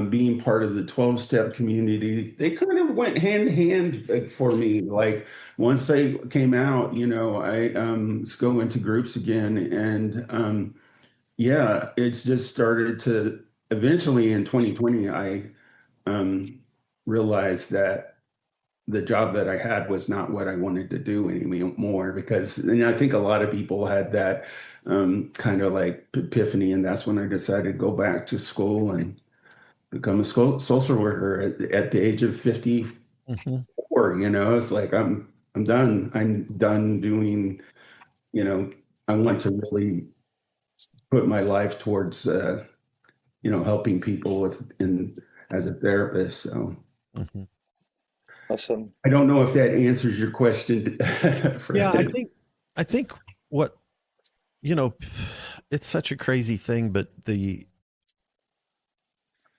being part of the 12-step community. They kind of went hand in hand for me. Like once I came out, I was going to groups again, and yeah, it's just started to eventually in 2020, I um, realized that the job that I had was not what I wanted to do anymore, because I think a lot of people had that kind of like epiphany, and that's when I decided to go back to school and become a social worker at the age of 54. Hmm. It's like I'm done. I'm done doing. You know, I want to really put my life towards helping people as a therapist. So. Hmm. Awesome. I don't know if that answers your question, Yeah, Fred. I think what you know, it's such a crazy thing, but the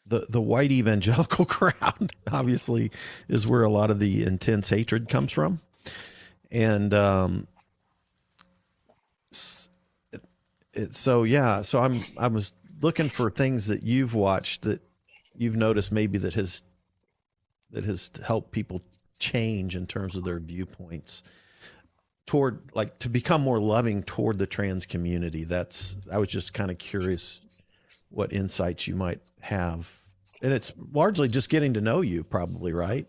white evangelical crowd obviously is where a lot of the intense hatred comes from, and so yeah, so I was looking for things that you've watched that you've noticed maybe that has helped people change in terms of their viewpoints toward, like, to become more loving toward the trans community. I was just kind of curious what insights you might have. And it's largely just getting to know you, probably, right?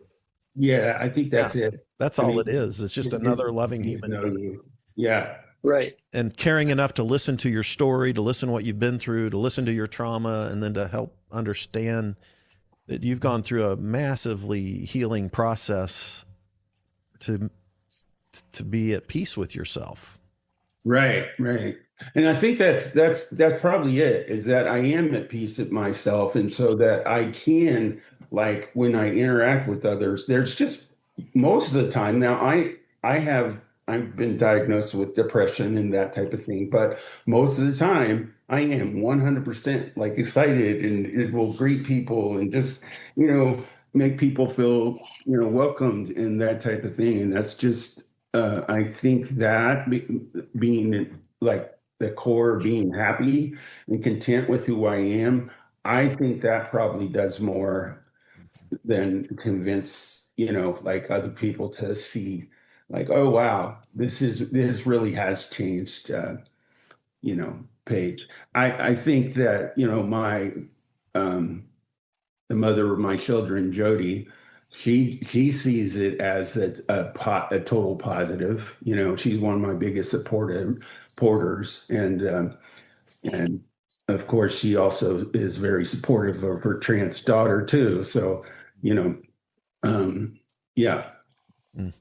Yeah, I think that's it. That's I all mean, it is. It's just another loving human being. Yeah. Right. And caring enough to listen to your story, to listen to what you've been through, to listen to your trauma, and then to help understand that you've gone through a massively healing process to be at peace with yourself. Right, right. And I think that's probably it, is that I am at peace with myself. And so that I can, like, when I interact with others, there's just most of the time now I've been diagnosed with depression and that type of thing, but most of the time I am 100% like excited, and it will greet people and just, make people feel, welcomed and that type of thing. And that's just I think that being like the core, being happy and content with who I am, I think that probably does more than convince, like other people to see, like, oh wow, this really has changed, Paige. I think that, my um the mother of my children, Jody, she sees it as a total positive. She's one of my biggest supporters, and of course, she also is very supportive of her trans daughter too. So, you know, yeah. Mm.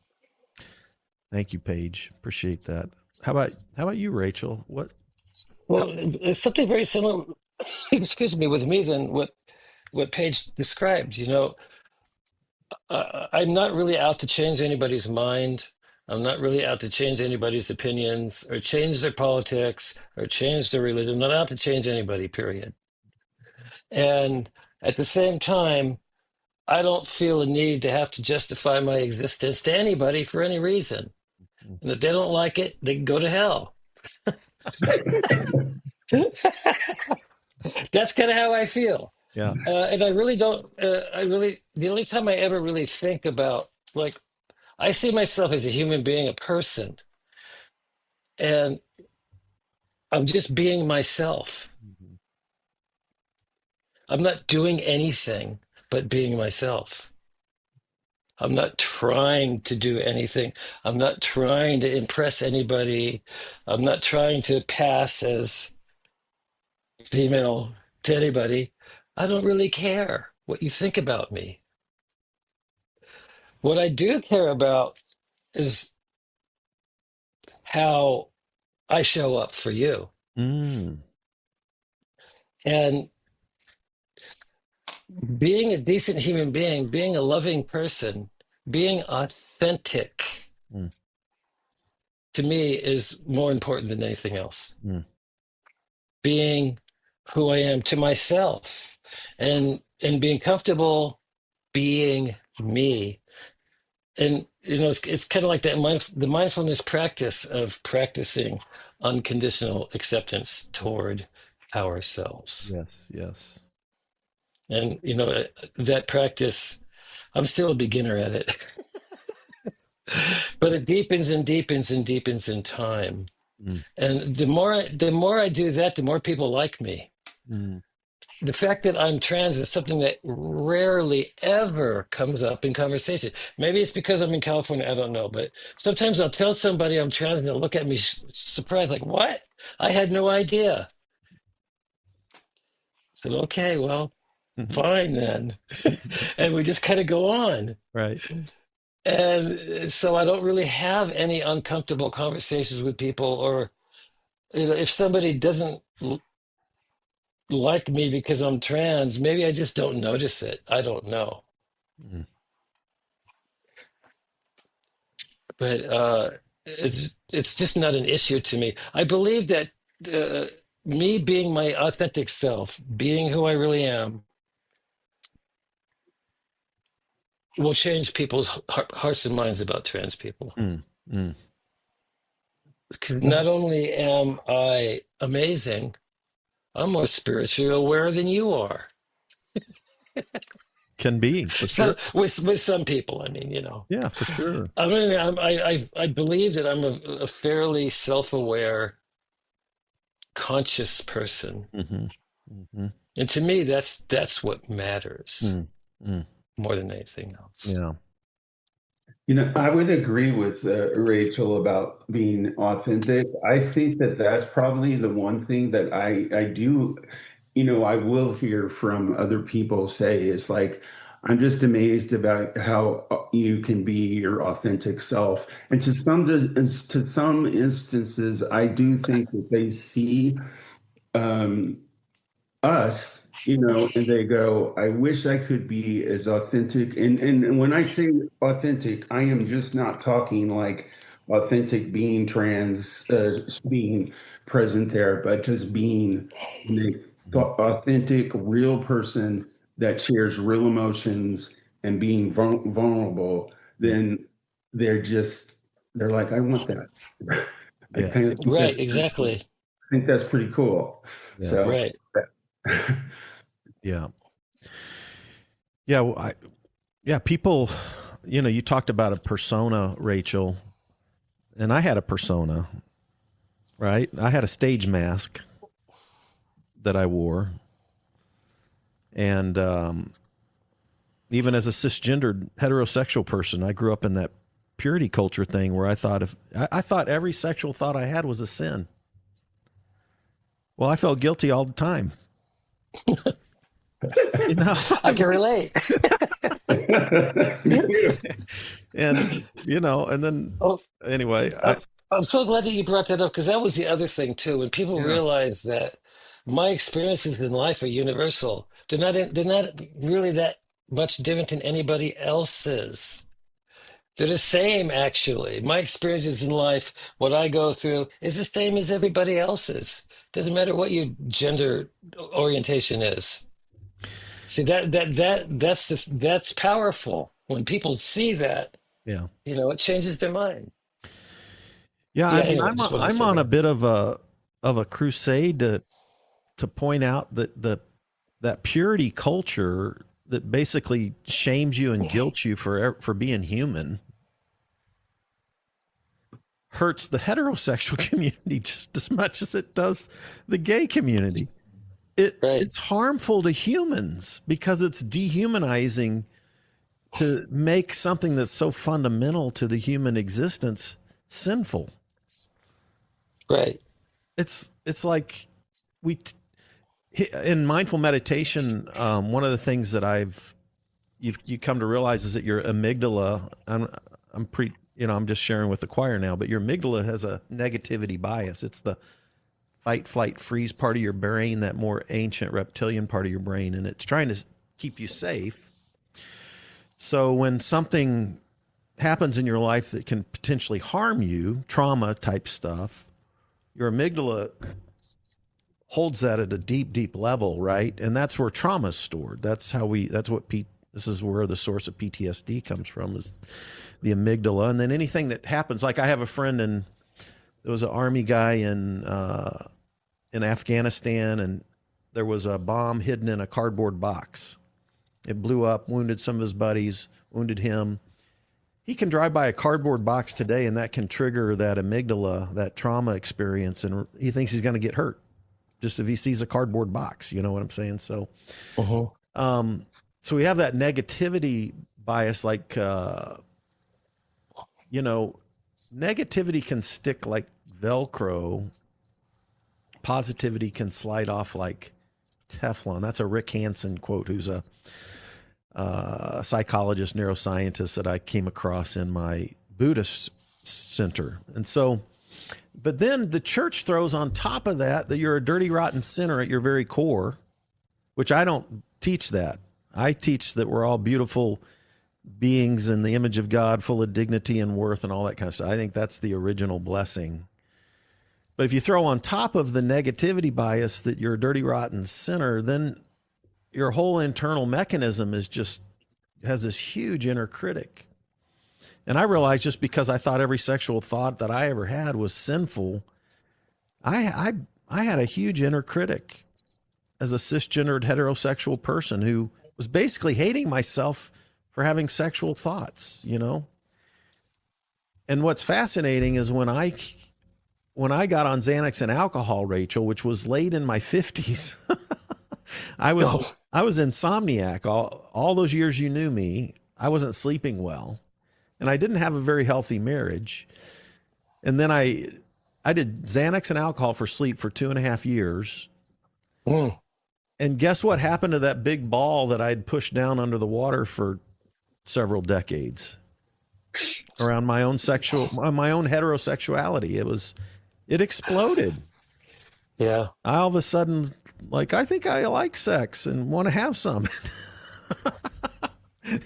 Thank you, Paige. Appreciate that. How about you, Rachel? What? Well, it's something very similar, excuse me, with me than what Paige described. I'm not really out to change anybody's mind. I'm not really out to change anybody's opinions or change their politics or change their religion. I'm not out to change anybody, period. And at the same time, I don't feel a need to have to justify my existence to anybody for any reason. And if they don't like it, they can go to hell. That's kind of how I feel. Yeah. And I really don't, the only time I ever really think about, like, I see myself as a human being, a person, and I'm just being myself. I'm not doing anything but being myself. I'm not trying to do anything. I'm not trying to impress anybody. I'm not trying to pass as female to anybody. I don't really care what you think about me. What I do care about is how I show up for you. Mm. And being a decent human being, being a loving person, being authentic, to me is more important than anything else. Being who I am to myself and being comfortable being me. And it's kind of like the mindfulness practice of practicing unconditional acceptance toward ourselves. Yes. And that practice, I'm still a beginner at it. But it deepens and deepens and deepens in time. And the more I do that, the more people like me. The fact that I'm trans is something that rarely ever comes up in conversation. Maybe it's because I'm in California, I don't know. But sometimes I'll tell somebody I'm trans and they'll look at me surprised, like, what? I had no idea. I said, okay, well, fine then. And we just kind of go on. Right. And so I don't really have any uncomfortable conversations with people, or if somebody doesn't like me because I'm trans, maybe I just don't notice it. I don't know. But it's just not an issue to me. I believe that me being my authentic self, being who I really am, will change people's hearts and minds about trans people. Because not only am I amazing, I'm more spiritually aware than you are. Can be, for sure. With some people, I mean, Yeah, for sure. I mean, I believe that I'm a fairly self-aware, conscious person. Mm-hmm. And to me, that's what matters Mm-hmm. more than anything else. Yeah. I would agree with Rachel about being authentic. I think that that's probably the one thing that I do, I will hear from other people say is like, I'm just amazed about how you can be your authentic self. And to some instances, I do think that they see um, us, and they go, I wish I could be as authentic. And when I say authentic, I am just not talking like authentic being trans, being present there, but just being an authentic, real person that shares real emotions and being vulnerable. Then they're just, they're like, I want that. I Yeah. kind of think Right, exactly. that's pretty cool. Yeah. So. Right. Yeah. Yeah. Well, people, you talked about a persona, Rachel, and I had a persona, right? I had a stage mask that I wore. And even as a cisgendered heterosexual person, I grew up in that purity culture thing where I thought every sexual thought I had was a sin. Well, I felt guilty all the time. I can relate. And and then Oh, anyway, I'm so glad that you brought that up, because that was the other thing too. When people yeah, realize that my experiences in life are universal, they're not really that much different than anybody else's. They're the same, actually. My experiences in life, what I go through, is the same as everybody else's. Doesn't matter what your gender orientation is. See, that's powerful. When people see that, yeah, it changes their mind. yeah. Yeah. I mean, Anyway, just wanted to I'm say on a that. bit of a crusade to point out that that purity culture that basically shames you and guilts you for being human hurts the heterosexual community just as much as it does the gay community. Right. It's harmful to humans because it's dehumanizing to make something that's so fundamental to the human existence sinful. Right. It's like we in mindful meditation. One of the things that you come to realize is that your amygdala. I'm just sharing with the choir now, but your amygdala has a negativity bias. It's the fight, flight, freeze part of your brain, that more ancient reptilian part of your brain, and it's trying to keep you safe. So when something happens in your life that can potentially harm you, trauma type stuff, your amygdala holds that at a deep, deep level, right? And that's where trauma is stored. This is where the source of PTSD comes from, is the amygdala. And then anything that happens, like I have a friend, and there was an army guy in Afghanistan, and there was a bomb hidden in a cardboard box. It blew up, wounded some of his buddies, wounded him. He can drive by a cardboard box today, and that can trigger that amygdala, that trauma experience, and he thinks he's going to get hurt just if he sees a cardboard box. You know what I'm saying? So, Uh-huh. so we have that negativity bias, like, negativity can stick like Velcro. Positivity can slide off like Teflon. That's a Rick Hansen quote, who's a psychologist, neuroscientist that I came across in my Buddhist center. And so, but then the church throws on top of that you're a dirty, rotten sinner at your very core, which I don't teach that. I teach that we're all beautiful beings in the image of God, full of dignity and worth and all that kind of stuff. I think that's the original blessing. But if you throw on top of the negativity bias that you're a dirty, rotten sinner, then your whole internal mechanism has this huge inner critic. And I realized, just because I thought every sexual thought that I ever had was sinful, I had a huge inner critic as a cisgendered heterosexual person who was basically hating myself for having sexual thoughts, And what's fascinating is when I got on Xanax and alcohol, Rachel, which was late in my 50s, I was Oh, I was insomniac all those years you knew me. I wasn't sleeping well, and I didn't have a very healthy marriage. And then I did Xanax and alcohol for sleep for 2.5 years. mm, And guess what happened to that big ball that I'd pushed down under the water for several decades around my own heterosexuality? It exploded. yeah. I all of a sudden, like, I think I like sex and want to have some.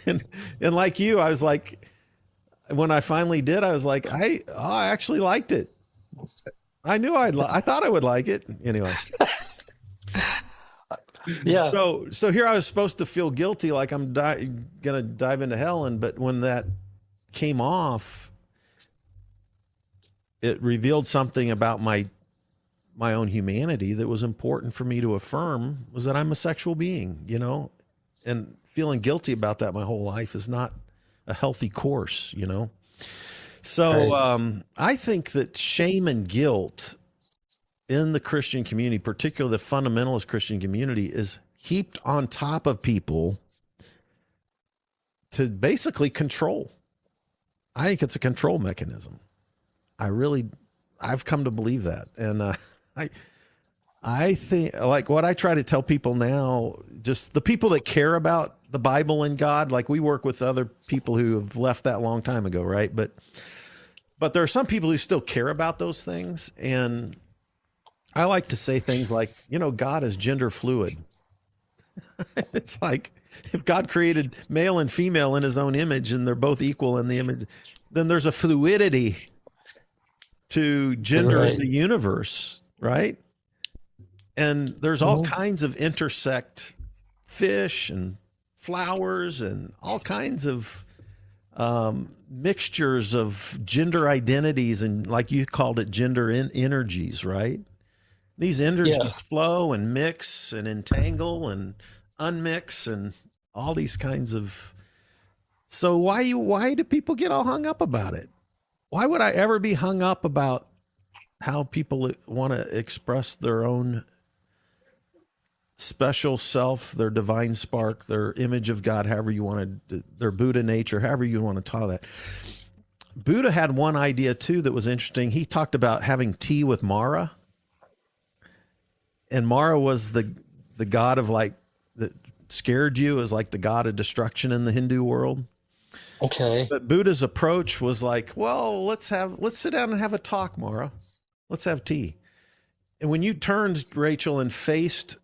and like you, I was like, when I finally did, I was like, I actually liked it. I knew I thought I would like it anyway. Yeah. So here I was supposed to feel guilty, like I'm gonna dive into hell, but when that came off, it revealed something about my own humanity that was important for me to affirm, was that I'm a sexual being, and feeling guilty about that my whole life is not a healthy course, So Right. I think that shame and guilt in the Christian community, particularly the fundamentalist Christian community, is heaped on top of people to basically control. I think it's a control mechanism. I've come to believe that. And I think, like, what I try to tell people now, just the people that care about the Bible and God, like, we work with other people who have left that long time ago, right? But there are some people who still care about those things. And I like to say things like, God is gender fluid. It's like, if God created male and female in his own image and they're both equal in the image, then there's a fluidity to gender in Right. the universe, right? And there's all Mhm. kinds of intersect fish and flowers and all kinds of mixtures of gender identities, and, like you called it, gender energies, right? These Yeah. energies flow and mix and entangle and unmix and all these kinds of. So why do people get all hung up about it? Why would I ever be hung up about how people want to express their own special self, their divine spark, their image of God, however you want to, their Buddha nature, however you want to call that? Buddha had one idea too that was interesting. He talked about having tea with Mara, and Mara was the god of, like, that scared you, as like the god of destruction in the Hindu world. Okay. But Buddha's approach was like, well, let's sit down and have a talk, Mara. Let's have tea. And when you turned, Rachel, and faced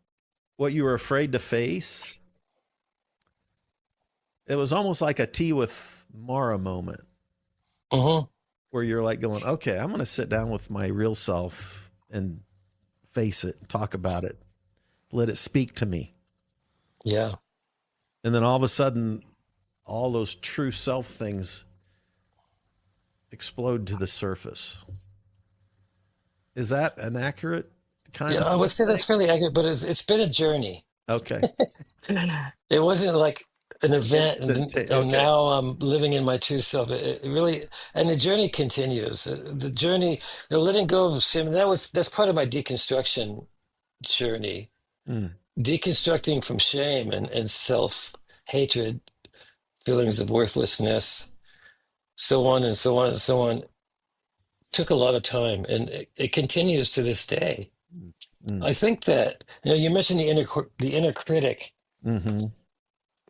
what you were afraid to face, it was almost like a tea with Mara moment, Hmm. where you're like going, okay, I'm going to sit down with my real self and face it, talk about it, let it speak to me. Yeah. And then all of a sudden, all those true self things explode to the surface. Is that an accurate kind Yeah. of I way would of say saying? that's fairly accurate, but it's been a journey. Okay. It wasn't like an event, and Okay. now I'm living in my true self. It really, and the journey continues. The journey, letting go of shame. That's part of my deconstruction journey, Mm, deconstructing from shame and self-hatred, feelings of worthlessness, so on and so on and so on. Took a lot of time, and it continues to this day. mm, I think that, you mentioned the inner critic. mm-hmm.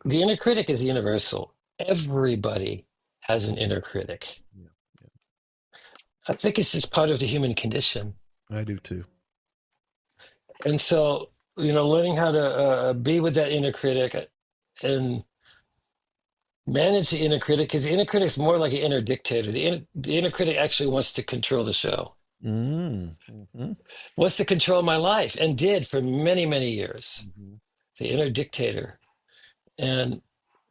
The inner critic is universal. Everybody has an inner critic. Yeah, I think it's just part of the human condition. I do too. And so, learning how to be with that inner critic and manage the inner critic, because the inner critic is more like an inner dictator. The inner critic actually wants to control the show, Mm, mm-hmm, wants to control my life, and did for many, many years. mm-hmm. The inner dictator. And,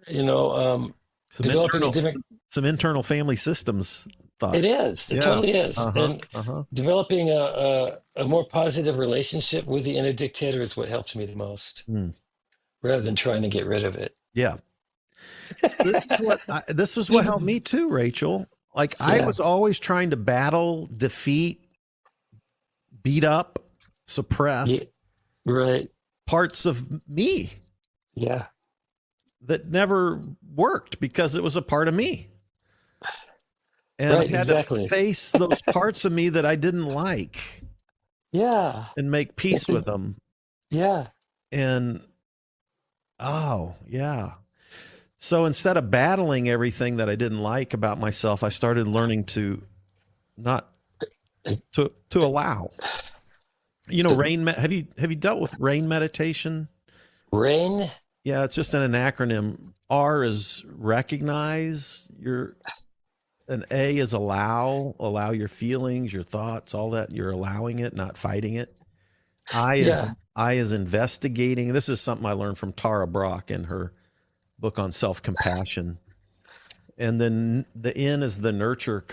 you know, Some developing a internal different. some internal family systems thought. It is. It Yeah. totally is. Uh-huh. And Uh-huh. developing a more positive relationship with the inner dictator is what helped me the most, Mm. rather than trying to get rid of it. Yeah. This is what helped me too, Rachel. Like, I Yeah. was always trying to battle, defeat, beat up, Yeah. suppress Right. parts of me Yeah. that never worked because it was a part of me. And Right. I had to Exactly. face those parts of me that I didn't like Yeah. and make peace with them. Yeah. And oh, yeah. So instead of battling everything that I didn't like about myself, I started learning to not to allow. You know, have you dealt with rain meditation? Rain. Yeah, it's just an acronym. R is recognize, an A is allow your feelings, your thoughts, all that. You're allowing it, not fighting it. Yeah. I is investigating. This is something I learned from Tara Brach in her book on self-compassion. And then the N is the nurture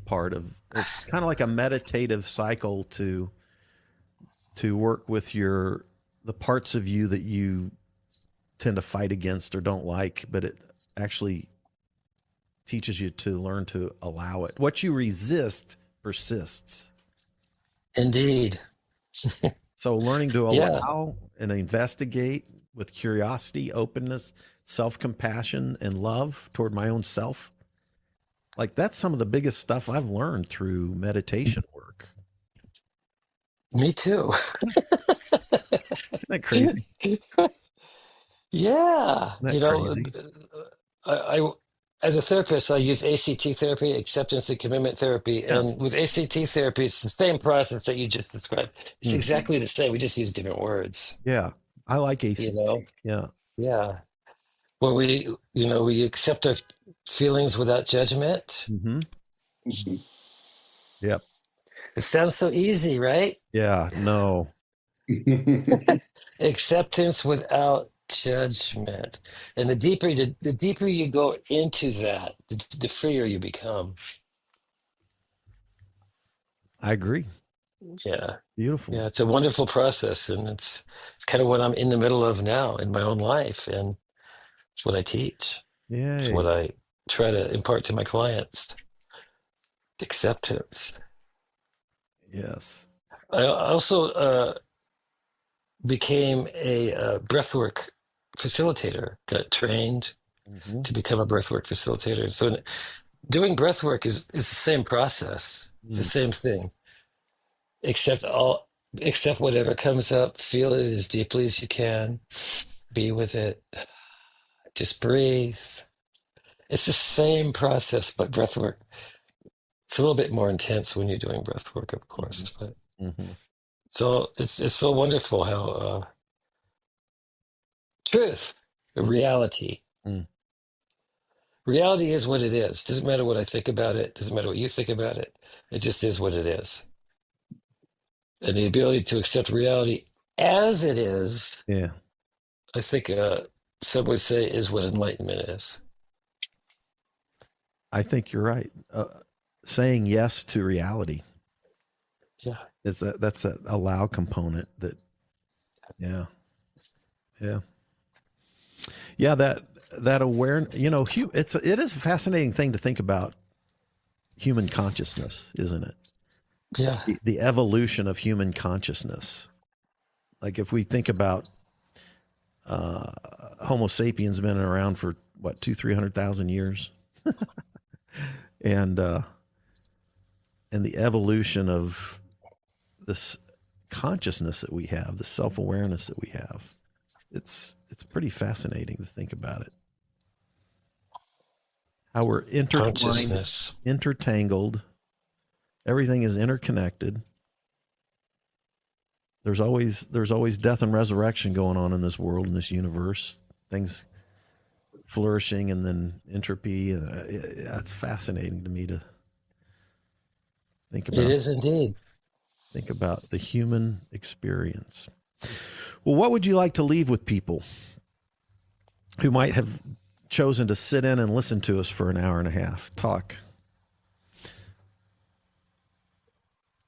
part of it's kind of like a meditative cycle to work with the parts of you that you tend to fight against or don't like, but it actually teaches you to learn to allow it. What you resist persists. Indeed. So learning to Yeah. allow and investigate with curiosity, openness, self-compassion, and love toward my own self. Like that's some of the biggest stuff I've learned through meditation work. Me too. Isn't that crazy? Yeah. Isn't that crazy? I as a therapist, I use ACT therapy, acceptance and commitment therapy. Yeah. And with ACT therapy, it's the same process that you just described. It's Mm. exactly the same. We just use different words, Yeah. I like you ACT. know? Yeah. Yeah. Where we accept our feelings without judgment. Mm-hmm. Yep. It sounds so easy, right? Yeah. No. Acceptance without judgment. And the deeper you go into that, the freer you become. I agree. Yeah. Beautiful. Yeah, it's a wonderful process, and it's kind of what I'm in the middle of now in my own life, and it's what I teach. It's Yay. what I try to impart to my clients. Acceptance. Yes. I also became a breathwork facilitator. Got trained Mm-hmm. to become a breathwork facilitator. So doing breathwork is the same process. It's the Mm. same thing, except whatever comes up. Feel it as deeply as you can. Be with it. Just breathe. It's the same process, but breath work. It's a little bit more intense when you're doing breath work, of course. But Mm-hmm. so it's so wonderful how truth, reality, Mm. reality is what it is. Doesn't matter what I think about it. Doesn't matter what you think about it. It just is what it is. And the ability to accept reality as it is, Yeah. I think some would say, is what enlightenment is. I think you're right. Saying yes to reality Yeah. that's a allow component that, yeah. Yeah. Yeah. That awareness, it is a fascinating thing to think about human consciousness, isn't it? Yeah. The evolution of human consciousness. Like if we think about Homo sapiens been around for what 300,000 years, and the evolution of this consciousness that we have, the self awareness that we have, it's pretty fascinating to think about it. How we're intertwined, Consciousness. intertangled, everything is interconnected. There's always death and resurrection going on in this world, in this universe. Things flourishing and then entropy. That's fascinating to me to think It about. is indeed. Think about the human experience. Well, what would you like to leave with people who might have chosen to sit in and listen to us for an hour and a half talk?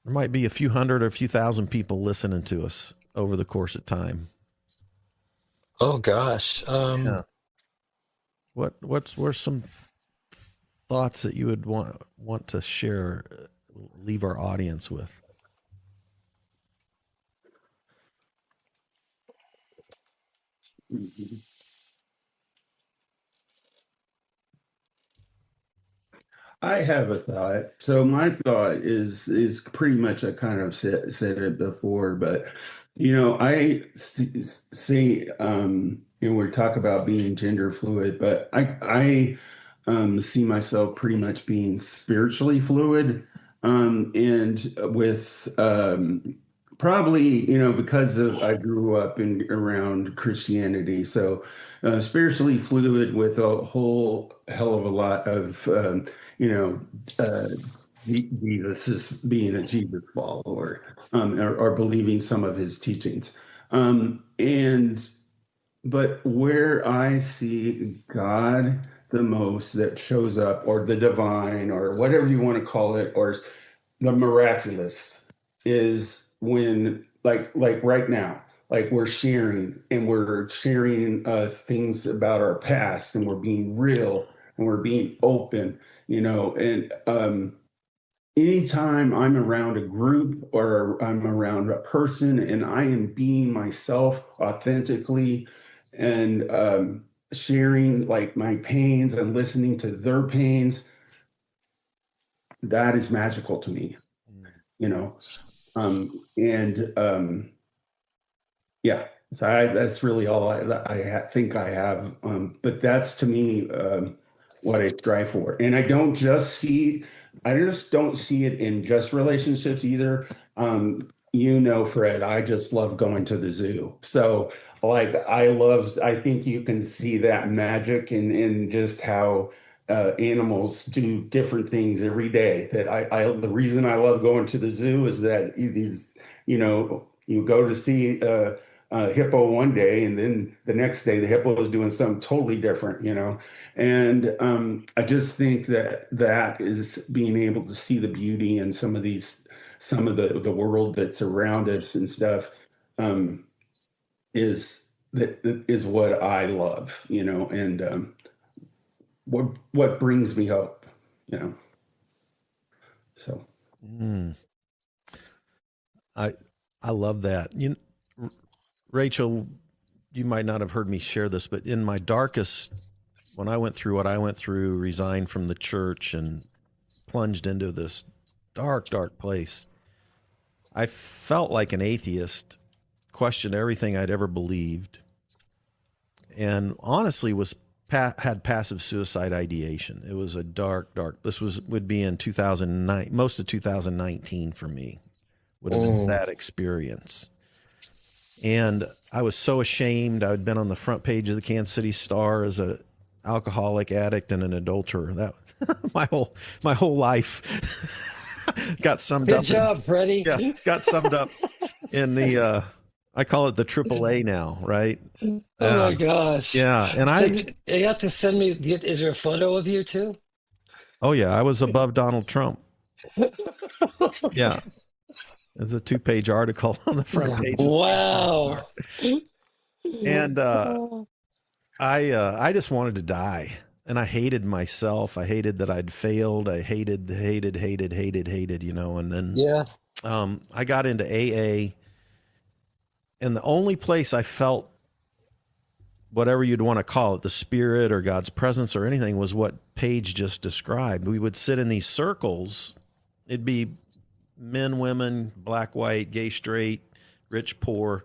There might be a few hundred or a few thousand people listening to us over the course of time. Oh gosh. Yeah. What's some thoughts that you would want to share, leave our audience with? Mhm. I have a thought. So my thought is pretty much I kind of said it before, but I see we talk about being gender fluid, but I see myself pretty much being spiritually fluid, and with probably because of I grew up in around Christianity, so spiritually fluid with a whole hell of a lot of you know, uh, Jesus is being a Jesus follower, or believing some of his teachings. And but where I see God the most that shows up, or the divine, or whatever you want to call it, or the miraculous, is when like right now, like we're sharing things about our past, and we're being real, and we're being open, and anytime I'm around a group or I'm around a person and I am being myself authentically, and sharing like my pains and listening to their pains, that is magical to me, you know. And Yeah, so that's really all think I have. But that's to me what I strive for. And I just don't see it in just relationships either. Fred, I just love going to the zoo. So like I think you can see that magic in just how animals do different things every day. The reason I love going to the zoo is that you go to see hippo one day, and then the next day the hippo is doing something totally different. And I just think that is being able to see the beauty in some of the world that's around us and stuff, um, that is what I love, and what brings me hope, you know. So Mm, I I love that. Rachel, you might not have heard me share this, but in my darkest, when I went through what I went through, resigned from the church and plunged into this dark, dark place, I felt like an atheist, questioned everything I'd ever believed, and honestly had passive suicide ideation. It was a dark, dark. This would be in 2009, most of 2019 for me would have been Mm. that experience. And I was so ashamed. I'd been on the front page of the Kansas City Star as a alcoholic, addict, and an adulterer. That my whole life got summed Good up in, job, Freddie. yeah, got summed up in the I call it the AAA now, right? Oh Uh, my gosh. yeah, and You have to send me, is there a photo of you too? oh yeah, I was above Donald Trump. Yeah, there's a 2-page article on the front page of the Kansas City Star, Wow. and I just wanted to die, and I hated myself. I hated that I'd failed. I hated, and then Yeah. I got into AA, and the only place I felt whatever you'd want to call it, the spirit or God's presence or anything, was what Paige just described. We would sit in these circles. It'd be men, women, black, white, gay, straight, rich, poor,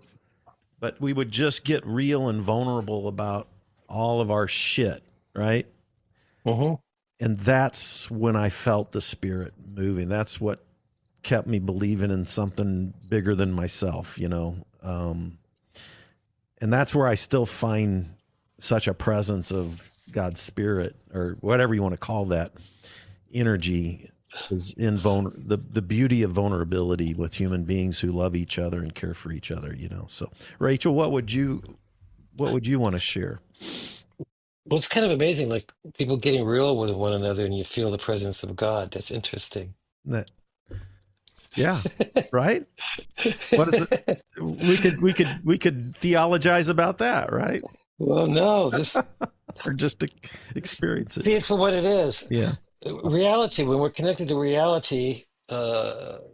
but we would just get real and vulnerable about all of our shit, right? Hmm. And that's when I felt the spirit moving. That's what kept me believing in something bigger than myself. And that's where I still find such a presence of God's spirit, or whatever you want to call that energy, is in the beauty of vulnerability with human beings who love each other and care for each other. So Rachel, what would you want to share? Well, it's kind of amazing, like people getting real with one another and you feel the presence of God. That's interesting. That, yeah, right? What is it? We could theologize about that, right? Well, no, just Or just to experience it. see it for what it is. Yeah. Reality, when we're connected to reality,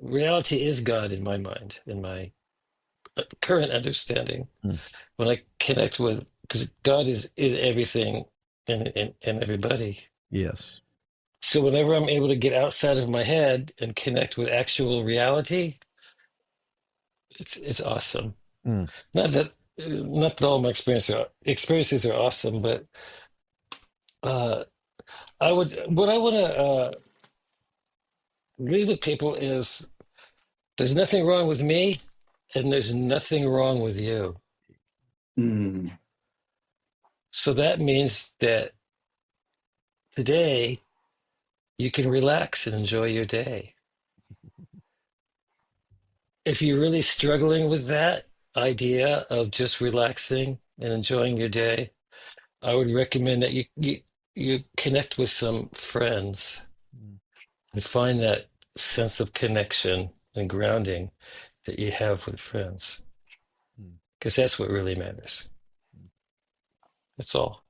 reality is God in my mind, in my current understanding. Mm. When I connect with because God is in everything and everybody. Yes. So whenever I'm able to get outside of my head and connect with actual reality, it's awesome. Mm. Not that all my experiences are awesome, but what I want to leave with people is there's nothing wrong with me, and there's nothing wrong with you. Mm. So that means that today you can relax and enjoy your day. If you're really struggling with that idea of just relaxing and enjoying your day, I would recommend that you connect with some friends and find that sense of connection and grounding that you have with friends, because that's what really matters. That's all.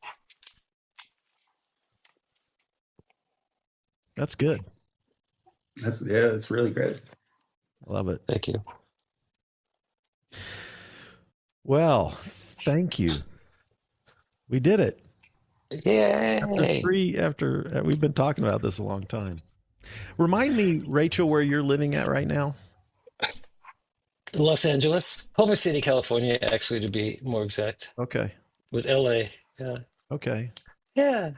That's good. That's really great. I love it. Thank you. Well, thank you. We did it. Yay! After we've been talking about this a long time. Remind me, Rachel, where you're living at right now? Los Angeles, Culver City, California, actually, to be more exact. Okay. With LA. Yeah. Okay. Yeah.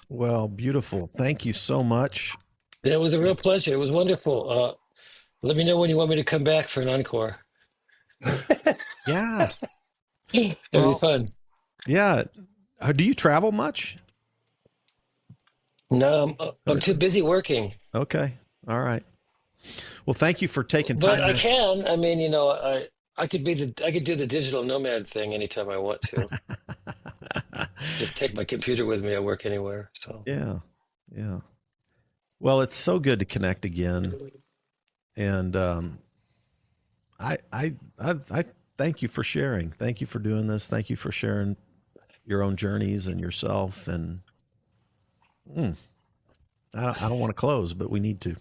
Well, beautiful. Thank you so much. It was a real pleasure. It was wonderful. Let me know when you want me to come back for an encore. Yeah. It'll be fun. Yeah. Do you travel much? No, I'm too busy working. Okay. All right. Well, thank you for taking But time. I can. I mean, I could do the digital nomad thing anytime I want to. Just take my computer with me. I work anywhere. So Yeah. Yeah. Well, it's so good to connect again. And I thank you for sharing. Thank you for doing this. Thank you for sharing your own journeys and yourself. And I don't want to close, but we need to.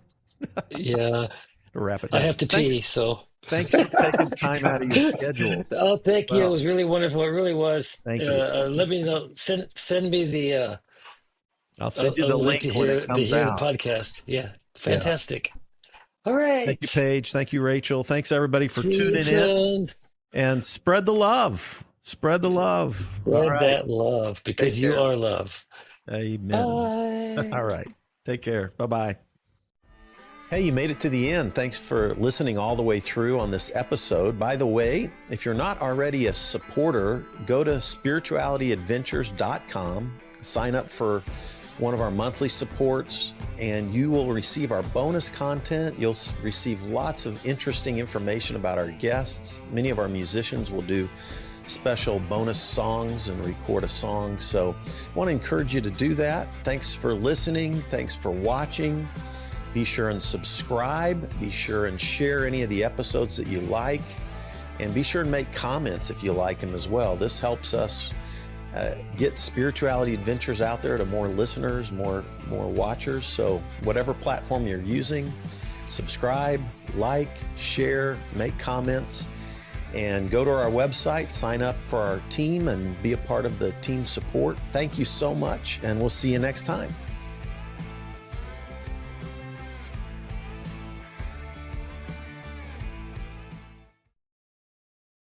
yeah, To wrap it I down. have to pee. So Thanks for taking time out of your schedule. oh, thank you. It Well, was really wonderful. It really was. thank you. Let me know. Send me the I'll send you the link link when it comes the out. podcast. Yeah, Yeah. fantastic. All right. Thank you, Paige. Thank you, Rachel. Thanks everybody for See you tuning in, soon. and spread the love. Spread the love. All Spread right. that love, because Take you care. are love. Amen. Bye. All right. Take care. Bye-bye. Hey, you made it to the end. Thanks for listening all the way through on this episode. By the way, if you're not already a supporter, go to spiritualityadventures.com, sign up for one of our monthly supports, and you will receive our bonus content. You'll receive lots of interesting information about our guests. Many of our musicians will do special bonus songs and record a song. So I want to encourage you to do that. Thanks for listening. Thanks for watching. Be sure and subscribe. Be sure and share any of the episodes that you like. And be sure and make comments if you like them as well. This helps us get Spirituality Adventures out there to more listeners, more watchers. So whatever platform you're using, subscribe, like, share, make comments, and go to our website, sign up for our team, and be a part of the team support. Thank you so much, and we'll see you next time.